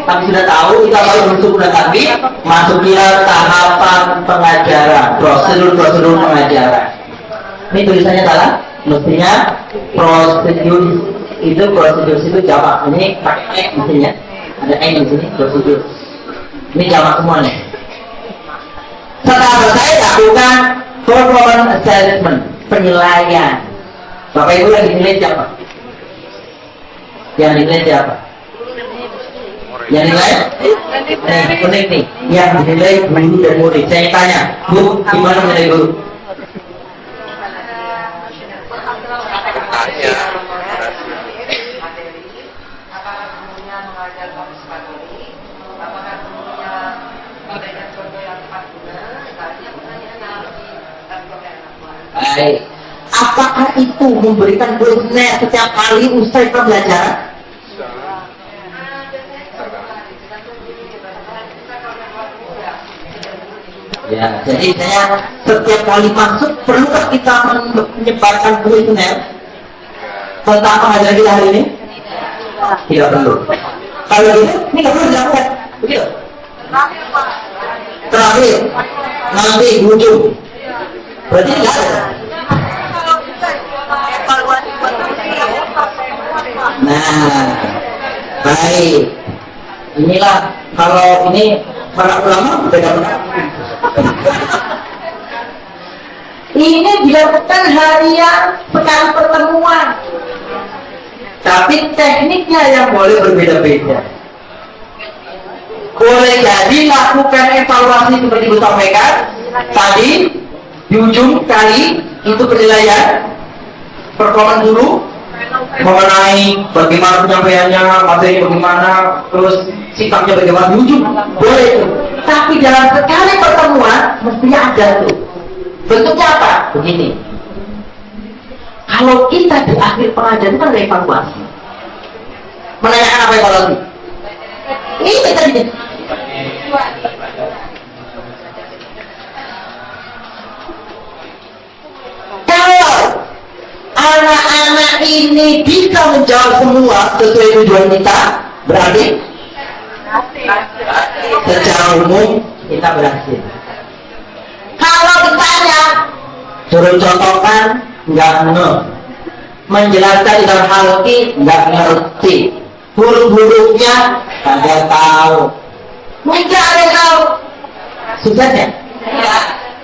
Tapi sudah tahu, kita baru bersyukur tadi masuknya tahapan pengajaran, prosedur pengajaran. Ini tulisannya salah, mestinya prosedur itu jamak. Ini pakai X mestinya, ada X di sini prosedur. Ini jamak semua nih. Setelah selesai lakukan performance assessment, penilaian. Bapak Ibu yang dinilai siapa? Yang dinilai siapa? Yang dinilai? Unik nih. Yang dinilai guru dan murid. Saya tanya, Bu, gimana menilai guru? Baik. Apakah itu memberikan kuesioner setiap kali usai pembelajaran? Ya, jadi saya setiap kali masuk perlukah kita menyebarkan kuesioner tentang pengajaran kita hari ini? Tidak perlu. Kalau gitu, ini nggak perlu dilakukan. Begitu. Terakhir, nanti ujung. Berarti tidak ada. Nah, baik. Inilah kalau ini para ulama beda pendapat. Ini dilakukan harian sekali pertemuan. Tapi tekniknya yang boleh berbeda-beda. Boleh jadi lakukan evaluasi seperti Ibu sampaikan tadi di ujung kali itu penilaian performa dulu. mengenai bagaimana penyampaiannya, materi bagaimana, terus sikapnya bagaimana, jujur boleh itu. Tapi dalam sekali pertemuan mestinya ada tuh. Bentuknya apa? Begini. Kalau kita di akhir pengajian itu kan ada evaluasi. Menanyakan apa evaluasi? Ini tadi. Kalau anak-anak ini bisa menjawab semua sesuai tujuan kita, berarti secara umum kita berhasil. Kalau ditanya, suruh contohkan, nggak ngeh, menjelaskan dalam halki, nggak ngerti, huruf-hurufnya nggak tahu, nggak ada yang tahu, susahnya.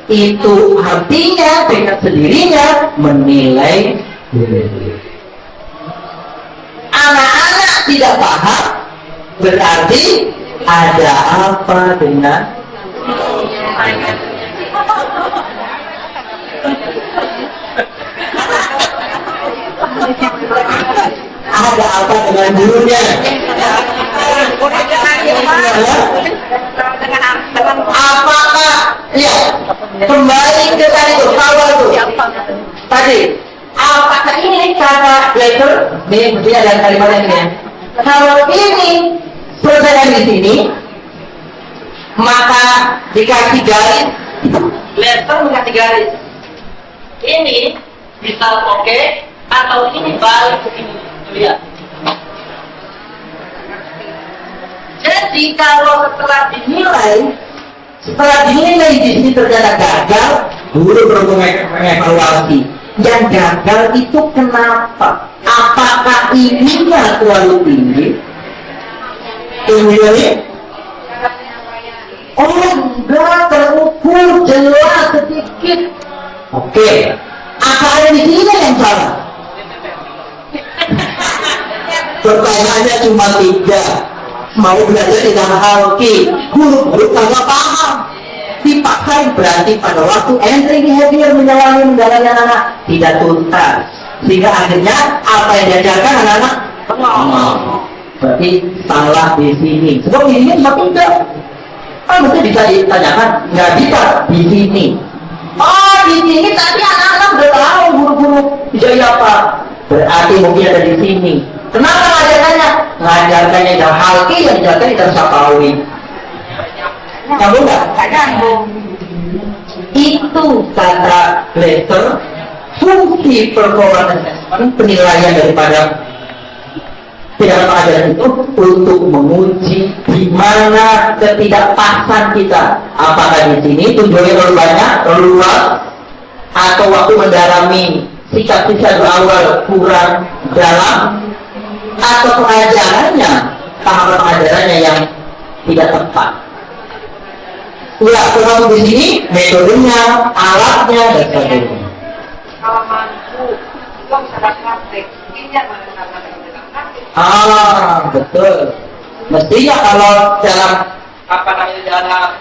Itu artinya dengan sendirinya menilai diri. Anak-anak tidak paham, berarti ada apa dengan ada apa dengan gurunya? Apakah ya kembali ke tadi itu awal tuh tadi, apakah ini kata letter ini mesti ada kalimat ini ya? Kalau ini selesai di sini, maka dikasih garis, letter dikasih garis. Ini bisa oke, atau ini balik ke sini. Lihat. Jadi kalau setelah dinilai di sini ternyata gagal, guru perlu mengevaluasi. Yang gagal itu kenapa? Apakah ininya terlalu tinggi? Ini? Oh enggak, terukur jelas sedikit. Oke. Apa ada di sini yang salah? Pertanyaannya cuma 3. Mau belajar tidak halki, guru kagak paham, dipaksain, berarti pada waktu entry behavior mendalami anak-anak tidak tuntas, sehingga akhirnya apa yang diajarkan anak-anak berarti salah di sini. Sebab di sini cuma 3. Kan mesti bisa ditanyakan, nggak bisa di sini. Oh di sini tadi anak-anak udah tahu guru-guru dijaya apa, berarti mungkin ada di sini. Kenapa ngajarkannya? Ngajarkannya dalam halki, yang diajarkan dalam sapawi. Nyambung nggak? Nyambung. Itu kata letter, fungsi performance assessment, penilaian daripada tindakan pengajaran itu untuk menguji di mana ketidakpasan kita. Apakah di sini tujuannya terlalu banyak, terlalu luas, atau waktu mendalami sikap-sikap awal kurang dalam, atau pengajarannya, tahapan pengajarannya yang tidak tepat. Ya, termasuk di sini metodenya, alatnya, dan sebagainya. Kalau mampu, itu bisa ada praktek. Ini yang mana Betul. Mestinya kalau dalam apa namanya dalam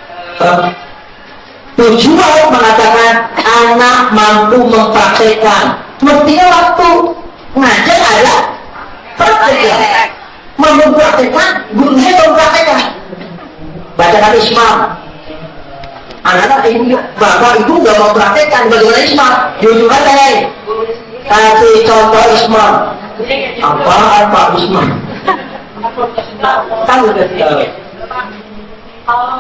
tujuan mengatakan anak mampu mempraktekkan, mestinya waktu ngajar ada praktek. Mempraktekkan, gurunya mempraktekkan. Bacaan Islam. Anak-anak ini bapak ibu nggak mau praktekkan bagaimana Islam. Jujur aja, kasih contoh Islam. Apaan Pak Islam? Kan udah tahu. Kalau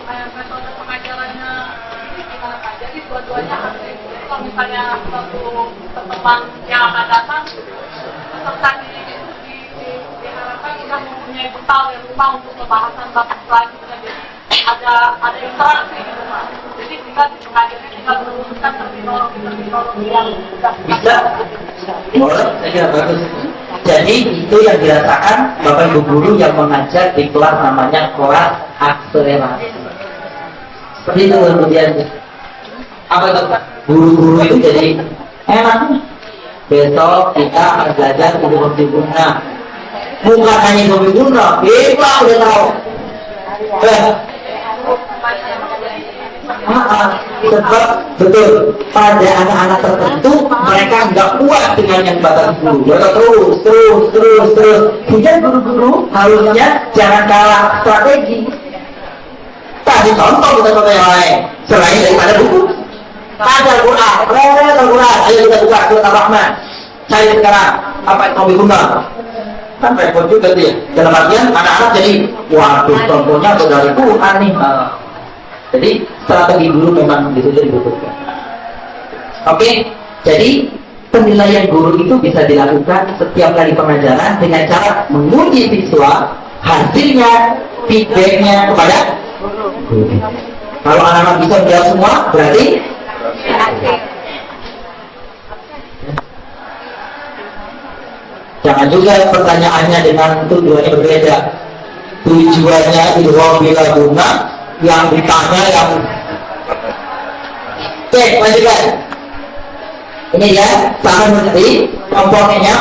metode pengajarannya gimana Pak? Jadi dua-duanya aktif. Kalau misalnya suatu pertemuan yang akan datang, peserta diharapkan kita mempunyai bekal yang lupa untuk pembahasan topik selanjutnya. Jadi ada interaksi gitu Pak. Jadi kita pengajarnya tinggal merumuskan terminologi yang sudah Bisa? Boleh, saya kira bagus. Jadi itu yang dirasakan Bapak Ibu guru yang mengajar di kelas namanya kelas akselerasi. Seperti itu kemudian apa itu? Guru-guru itu jadi enak. Besok kita akan belajar ilmu guna. Bukan hanya ilmu guna, kita udah tahu. Sebab betul pada anak-anak tertentu mereka nggak kuat dengan yang batas guru. Mereka terus. Kemudian guru-guru harusnya jangan kalah strategi. Tadi contoh kita contoh yang lain selain daripada buku. Ada Al-Quran. Ayo kita buka surat Ar-Rahman. Saya sekarang apa yang kau guna? Kan repot juga dia. Dalam artian anak-anak jadi waduh contohnya dari Quran nih. Jadi strategi guru memang gitu dibutuhkan. Oke, jadi penilaian guru itu bisa dilakukan setiap kali pengajaran dengan cara menguji siswa, hasilnya, feedbacknya kepada guru. Kalau anak-anak bisa menjawab semua, berarti jangan juga pertanyaannya dengan tujuannya berbeda. Tujuannya ilham bila guna, yang ditanya yang oke, lanjutkan. Ini ya, sama seperti komponennya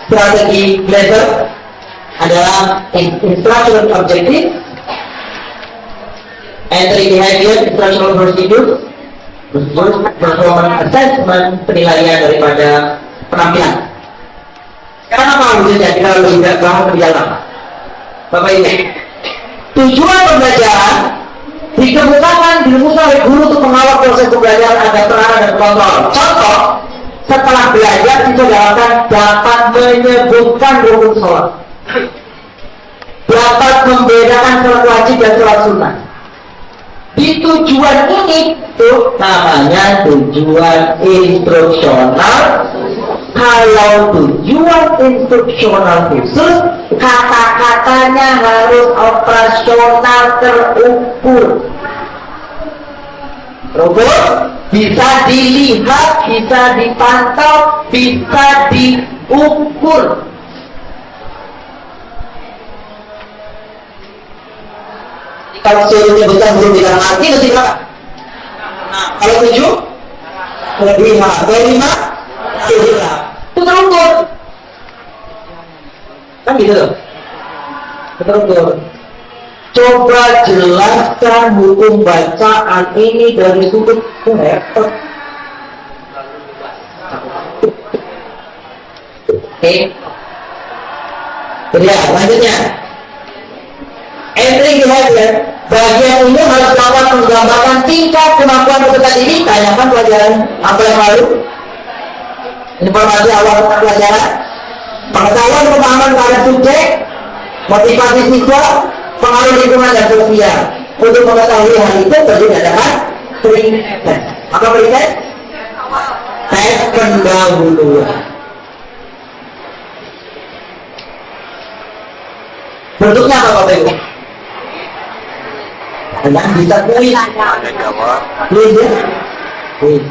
strategi belajar adalah instruction objective, entry behavior, instructional procedure, performance assessment, penilaian daripada penampilan. Sekarang apa wujudnya? Kita lebih bahas lebih dalam. Bapak Ibu, tujuan pembelajaran dikemukakan dirumuskan oleh guru untuk mengawal proses pembelajaran agar terarah dan kontrol. Contoh, setelah belajar siswa dapat menyebutkan rukun sholat, dapat membedakan sholat wajib dan sholat sunnah. Di tujuan ini tuh namanya tujuan instruksional. Kalau tujuan instruksional khusus, kata-katanya harus operasional terukur. Terukur bisa dilihat, bisa dipantau, bisa diukur. Kalau suruh nyebutkan belum bilang arti, mesti berapa? Nah, kalau 7, lebih 5, kalau 5, itu terukur. Kan gitu loh. Terukur. Coba jelaskan hukum bacaan ini dari sudut repot. Oke. Lihat lanjutnya. Entry behavior. Bagian ini harus dapat menggambarkan tingkat kemampuan peserta didik. Tanyakan pelajaran apa yang lalu. Informasi awal tentang pelajaran, pengetahuan pemahaman pada subjek, motivasi siswa, pengaruh lingkungan dan sosial. Untuk mengetahui hal itu perlu diadakan pre-test. Apa pre-test? Tes pendahuluan. Bentuknya apa Bapak Ibu? Dan bisa kuis. Ada jawab. Kuis ya? Kuis.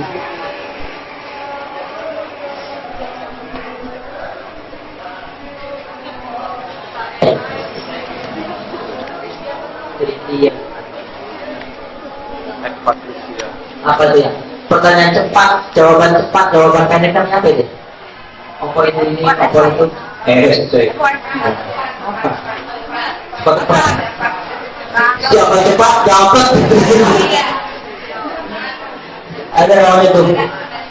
Apa itu ya? Pertanyaan cepat, jawaban pendek kan apa itu? Apa itu ini? Apa itu? Cepat. Siapa cepat dapat. Ada namanya itu.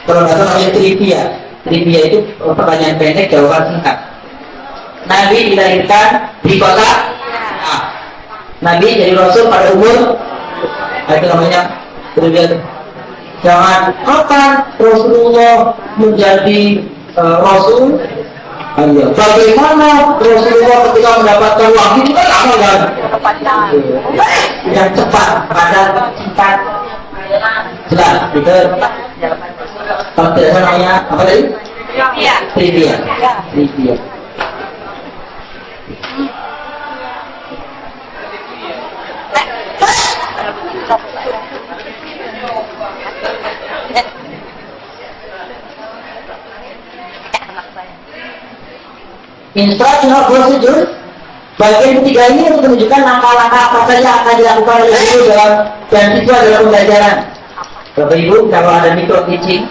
Kalau nggak salah namanya trivia. Trivia itu pertanyaan pendek, jawaban singkat. Nabi dilahirkan di kota A. Nabi jadi Rasul pada umur, itu namanya trivia. Jangan kapan Rasulullah menjadi Rasul? Ayo. Bagaimana Rasulullah ketika mendapatkan wahyu itu kan lama kan? Yang cepat, padat, singkat, jelas. Itu kalau tidak salah namanya apa tadi? Trivia. Trivia. Instructional procedure bagian ketiga ini untuk menunjukkan langkah-langkah apa saja akan dilakukan oleh guru dan siswa dalam pembelajaran. Bapak Ibu, kalau ada micro teaching,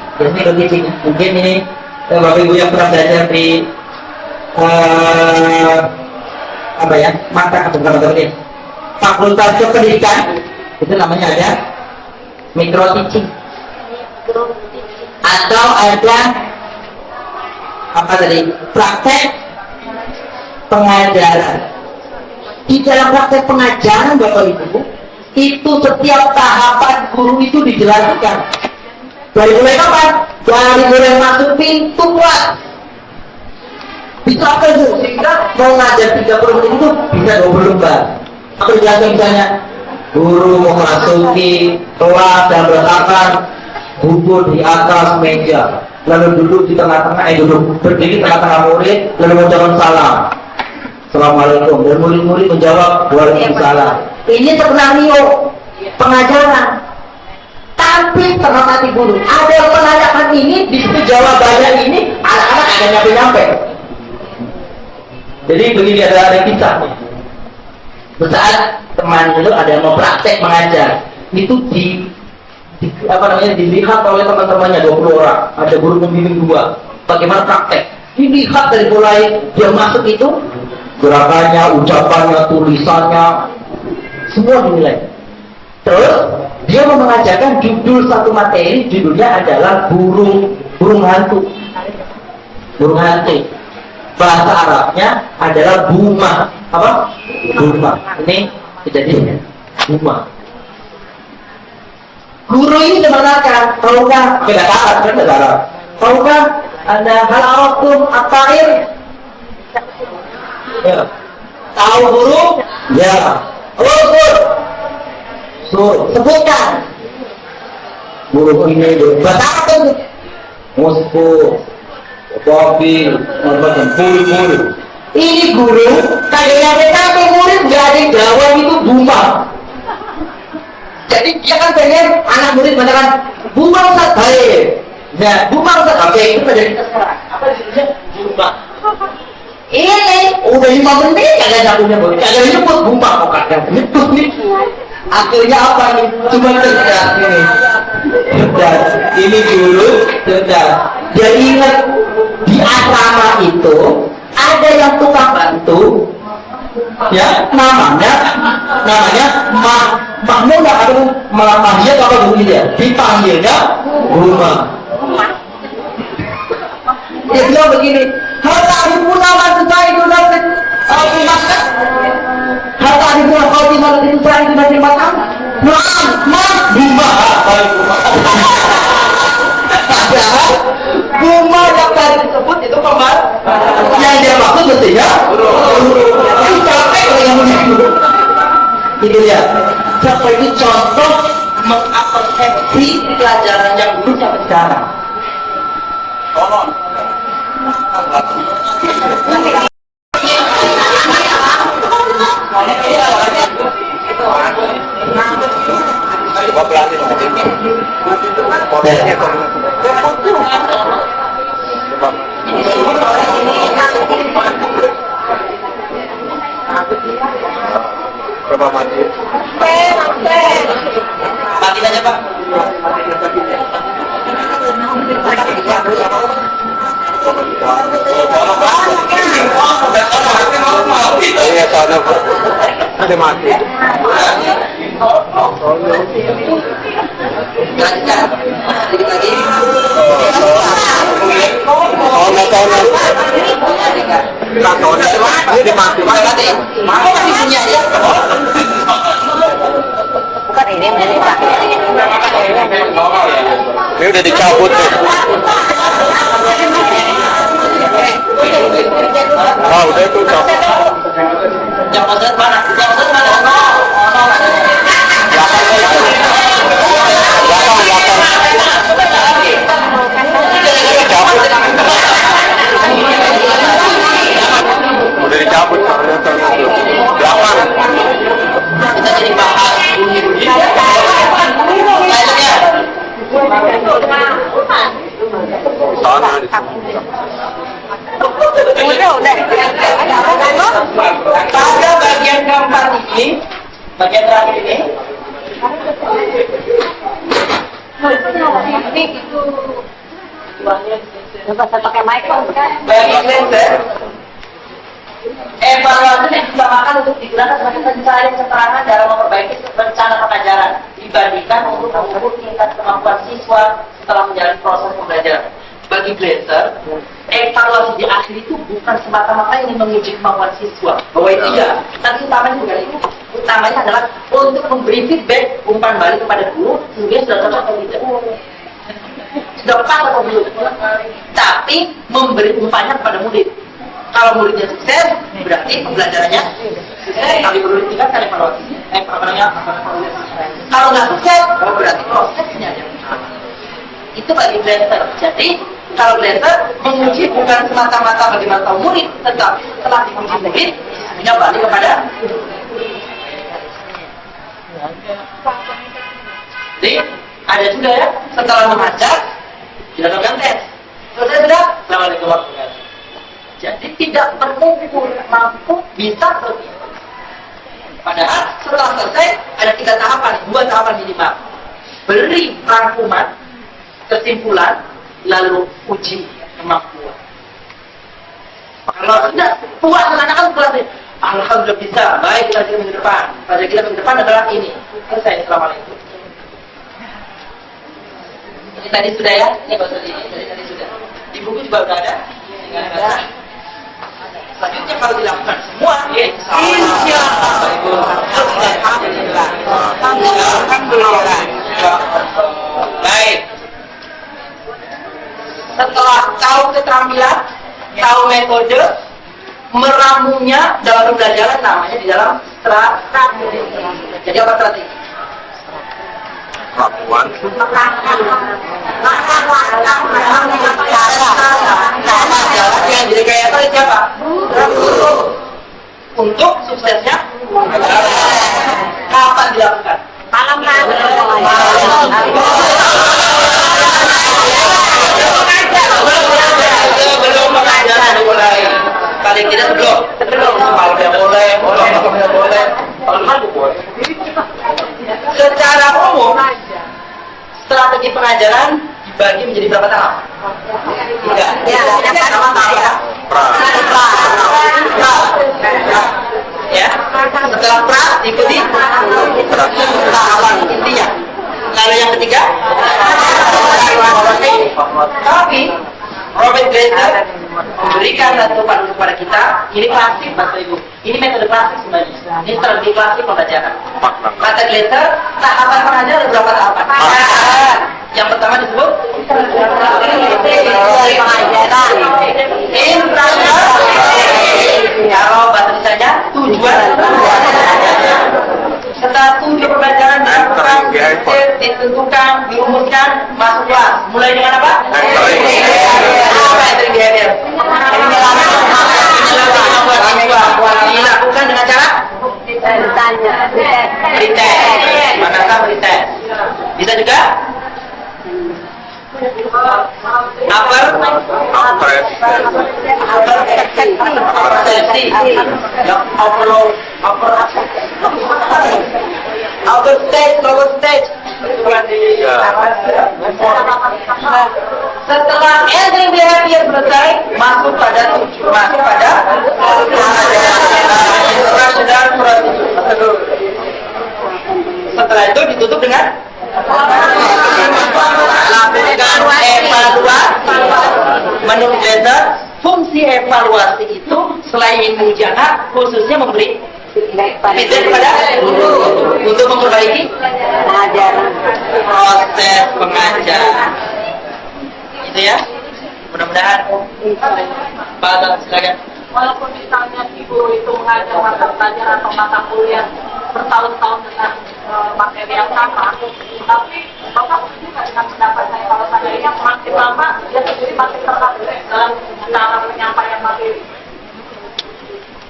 mungkin ini Bapak Ibu yang pernah belajar di mata ini Fakultas Pendidikan, itu namanya ada Micro teaching. Atau ada apa tadi? Praktek pengajaran. Di dalam praktek pengajaran Bapak Ibu, itu setiap tahapan guru itu dijelaskan. Dari mulai kapan? Dari mulai masuk pintu kelas. Bisa apa itu? Sehingga mau ngajar 30 menit itu bisa 20 lembar. Aku jelaskan misalnya, guru mau masuki kelas dan meletakkan buku di atas meja, lalu duduk di tengah-tengah, duduk berdiri tengah-tengah murid, lalu mengucapkan salam. Assalamualaikum. Dan murid-murid menjawab waalaikumsalam. Ini skenario pengajaran. Tapi terhormati guru, ada yang menanyakan ini, di situ jawabannya ini, anak-anak ada nyampe-nyampe. Jadi begini, ada kisah. Saat teman itu ada yang mau praktek mengajar, itu dilihat oleh teman-temannya 20 orang. Ada guru pembimbing 2. Bagaimana praktek? Dilihat dari mulai dia masuk itu, gerakannya, ucapannya, tulisannya, semua dinilai. Terus dia mau mengajarkan judul satu materi, judulnya adalah burung hantu. Burung hantu. Bahasa Arabnya adalah buma. Apa? Buma. Ini kejadiannya. Buma. Guru ini menerangkan, tahukah? Beda Arab, kan beda Arab. Tahukah Anda hal aratum at-ta'ir? Ya. Tahu burung? Ya. Ukur. Sebutkan. Burung ini bahasa apa itu? Musku, babi, bulu. Ini guru, kayaknya murid nggak ada yang jawab itu buma. Jadi dia kan pengen anak murid mengatakan buma Ustaz baik. Nah, buma Ustaz baik itu menjadi sekarang. Apa disebutnya buma? Ini udah 5 menit kagak nyambungnya boleh. Kagak nyebut buma kok kagak nyebut nih. Akhirnya apa nih? Cuma cerdas ini. Cerdas. Ini dulu cerdas. Jadi ingat di asrama itu ada yang tukang bantu, ya namanya Mahmud atau Mahmudiyah atau apa dulu dia dipanggilnya rumah. Dia bilang begini, harta ibu nama saya itu nanti dimakan, harta ibu kalau dimakan itu saya itu nanti makan, rumah. Rumah yang tadi disebut itu kemar, yang dia maksud mestinya itu capek kalau yang begitu. Itu ya, capek itu contoh mengapresiasi pelajaran yang dulu sampai sekarang. Tolong. Coba mati. Matiin aja Pak. Iya, sana ada mati. Ini mati. Bukan ini yang dari Pak. Ini udah dicabut tuh. Ah, udah itu cabut. Yang maksud mana? Udah dicabut soalnya itu. Belakang. Kita jadi bahas. Sana. Pada bagian keempat ini, bagian terakhir ini, pakai mic bagian laser, evaluasi yang ditamakan untuk digunakan sebagai pencarian keterangan dalam memperbaiki rencana pengajaran. dibandingkan untuk mengukur tingkat kemampuan siswa setelah menjalani proses pembelajaran. Bagi Glaser, evaluasi di akhir itu bukan semata-mata ingin menguji kemampuan siswa, bahwa itu tidak. Tapi utamanya bukan itu. Utamanya adalah untuk memberi feedback, umpan balik kepada guru, kemudian sudah cocok atau tidak. Sudah pas atau belum. Tapi memberi umpannya kepada murid. Kalau muridnya sukses, berarti pembelajarannya sukses. Kali perlu ditingkatkan evaluasinya. Kalau nggak sukses, berarti prosesnya yang salah. Itu bagi Glaser. Jadi kalau Glaser menguji bukan semata-mata bagaimana tahu murid, tetapi setelah diuji murid, sisanya balik kepada. Jadi ada juga ya, setelah mengajar dilakukan tes. Selesai sudah, assalamualaikum warahmatullahi wabarakatuh. Jadi tidak perlu mampu bisa selesai. Padahal setelah selesai ada 3 tahapan, 2 tahapan minimal. Beri rangkuman, kesimpulan, lalu uji kemampuan. Kalau sudah puas anak-anak kelas, alhamdulillah bisa, baik kita minggu depan. Pada kita minggu depan adalah ini. Selesai, assalamualaikum. Ini tadi sudah ya, ini baru tadi sudah. Di buku juga sudah ada. Selanjutnya kalau dilakukan semua, ya insya Allah. Alhamdulillah. Baik. Setelah tahu keterampilan, tahu metode, meramunya dalam pembelajaran namanya di dalam strategi. Jadi apa strategi? Lakukan. Yang direkayasa oleh siapa? Untuk suksesnya kapan dilakukan? Malam sebelum mengajar mulai. Paling tidak sebelum. Kalau dia boleh. Kalau boleh. Secara umum, strategi pengajaran dibagi menjadi berapa tahap? 3. Yang pertama tahap ya. Setelah pra ikuti tahapan intinya. Lalu yang ketiga, tapi Robert Glaser memberikan satu panduan kepada kita. Ini klasik, Bapak Ibu. Ini metode klasik sebenarnya. Ini strategi klasik pembelajaran. Kata Glaser, tahapan pengajaran ada berapa tahapan? Yang pertama disebut kalau bahasa Indonesia tujuan. Setelah tujuan pembelajaran ditentukan, dirumuskan, masuk kelas. Mulai dengan apa? Entering behavior. Dilakukan dengan cara pretest. Manakah pretest? Bisa juga outer stage, lower stage. Setelah entering behavior selesai, masuk pada setelah itu ditutup dengan lakukan evaluasi. Menurut Glaser, fungsi evaluasi itu selain menguji anak, khususnya memberi feedback kepada guru untuk memperbaiki proses pengajaran. Itu ya. Mudah-mudahan. Pak, silakan. Walaupun misalnya si guru itu mengajar mata pelajaran atau mata kuliah bertahun-tahun dengan materi yang sama, tapi Bapak juga dengan pendapat saya kalau seandainya makin lama dia sendiri makin terupgrade dalam cara penyampaian materi.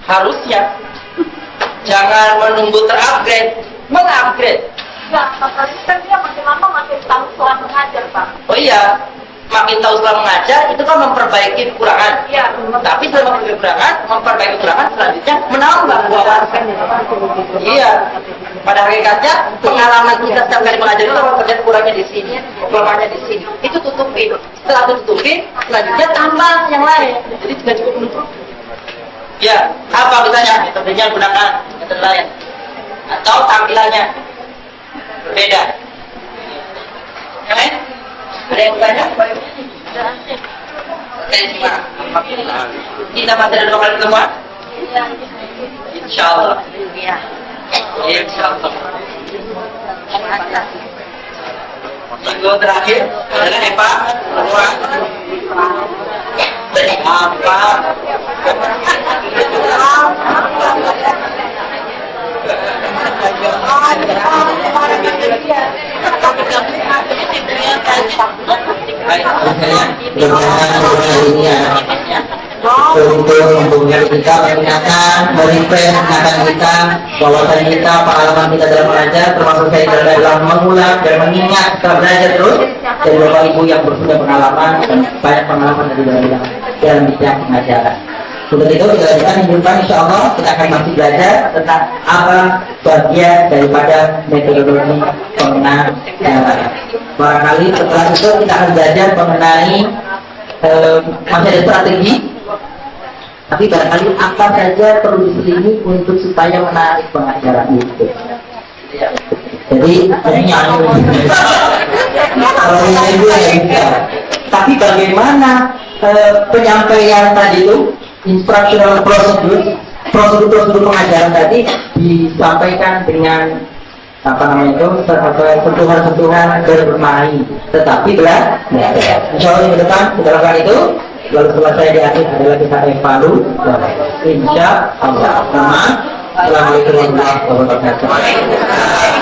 Harusnya jangan menunggu terupgrade, mengupgrade. Ya, tapi kan dia makin lama makin tahu setelah mengajar, Pak. Oh iya, makin tahu setelah mengajar itu kan memperbaiki kekurangan. Iya. Tapi setelah memperbaiki kekurangan selanjutnya menambah wawasan. Iya. Pada hakikatnya pengalaman kita setiap kali mengajar itu kalau terjadi kurangnya di sini, kelemahannya di sini, itu tutupin. Setelah itu tutupin, selanjutnya tambah yang lain. Jadi tidak cukup menutup. Ya, apa misalnya metodenya gunakan metode lain atau tampilannya. Beda. Yang lain? Ada yang bertanya? Kita masih ada 2 kali pertemuan? Insya Allah. Insya Allah. Minggu terakhir adalah Eva. Untuk membuat kita mengingatkan, merefresh ingatan kita, wawasan kita, pengalaman kita dalam belajar, termasuk saya dalam mengulang dan mengingat setelah belajar terus. Dan Bapak Ibu yang berpunya pengalaman dan banyak pengalaman dari dalam bidang pengajaran. Untuk itu kita lanjutkan minggu depan, insya Allah kita akan masih belajar tentang apa bagian daripada metodologi pengajaran. Barangkali setelah itu kita akan belajar mengenai masih ada strategi, tapi barangkali apa saja perlu diselingi untuk supaya menarik pengajaran itu. Jadi ini kalau itu ya bisa. Tapi bagaimana penyampaian tadi itu, instructional prosedur pengajaran tadi disampaikan dengan apa namanya itu, sentuhan-sentuhan bermain, tetapi belajar. Insya Allah minggu depan kita lakukan itu. Lalu setelah saya di akhir adalah kita evaluasi. Insya Allah. Assalamualaikum warahmatullahi wabarakatuh.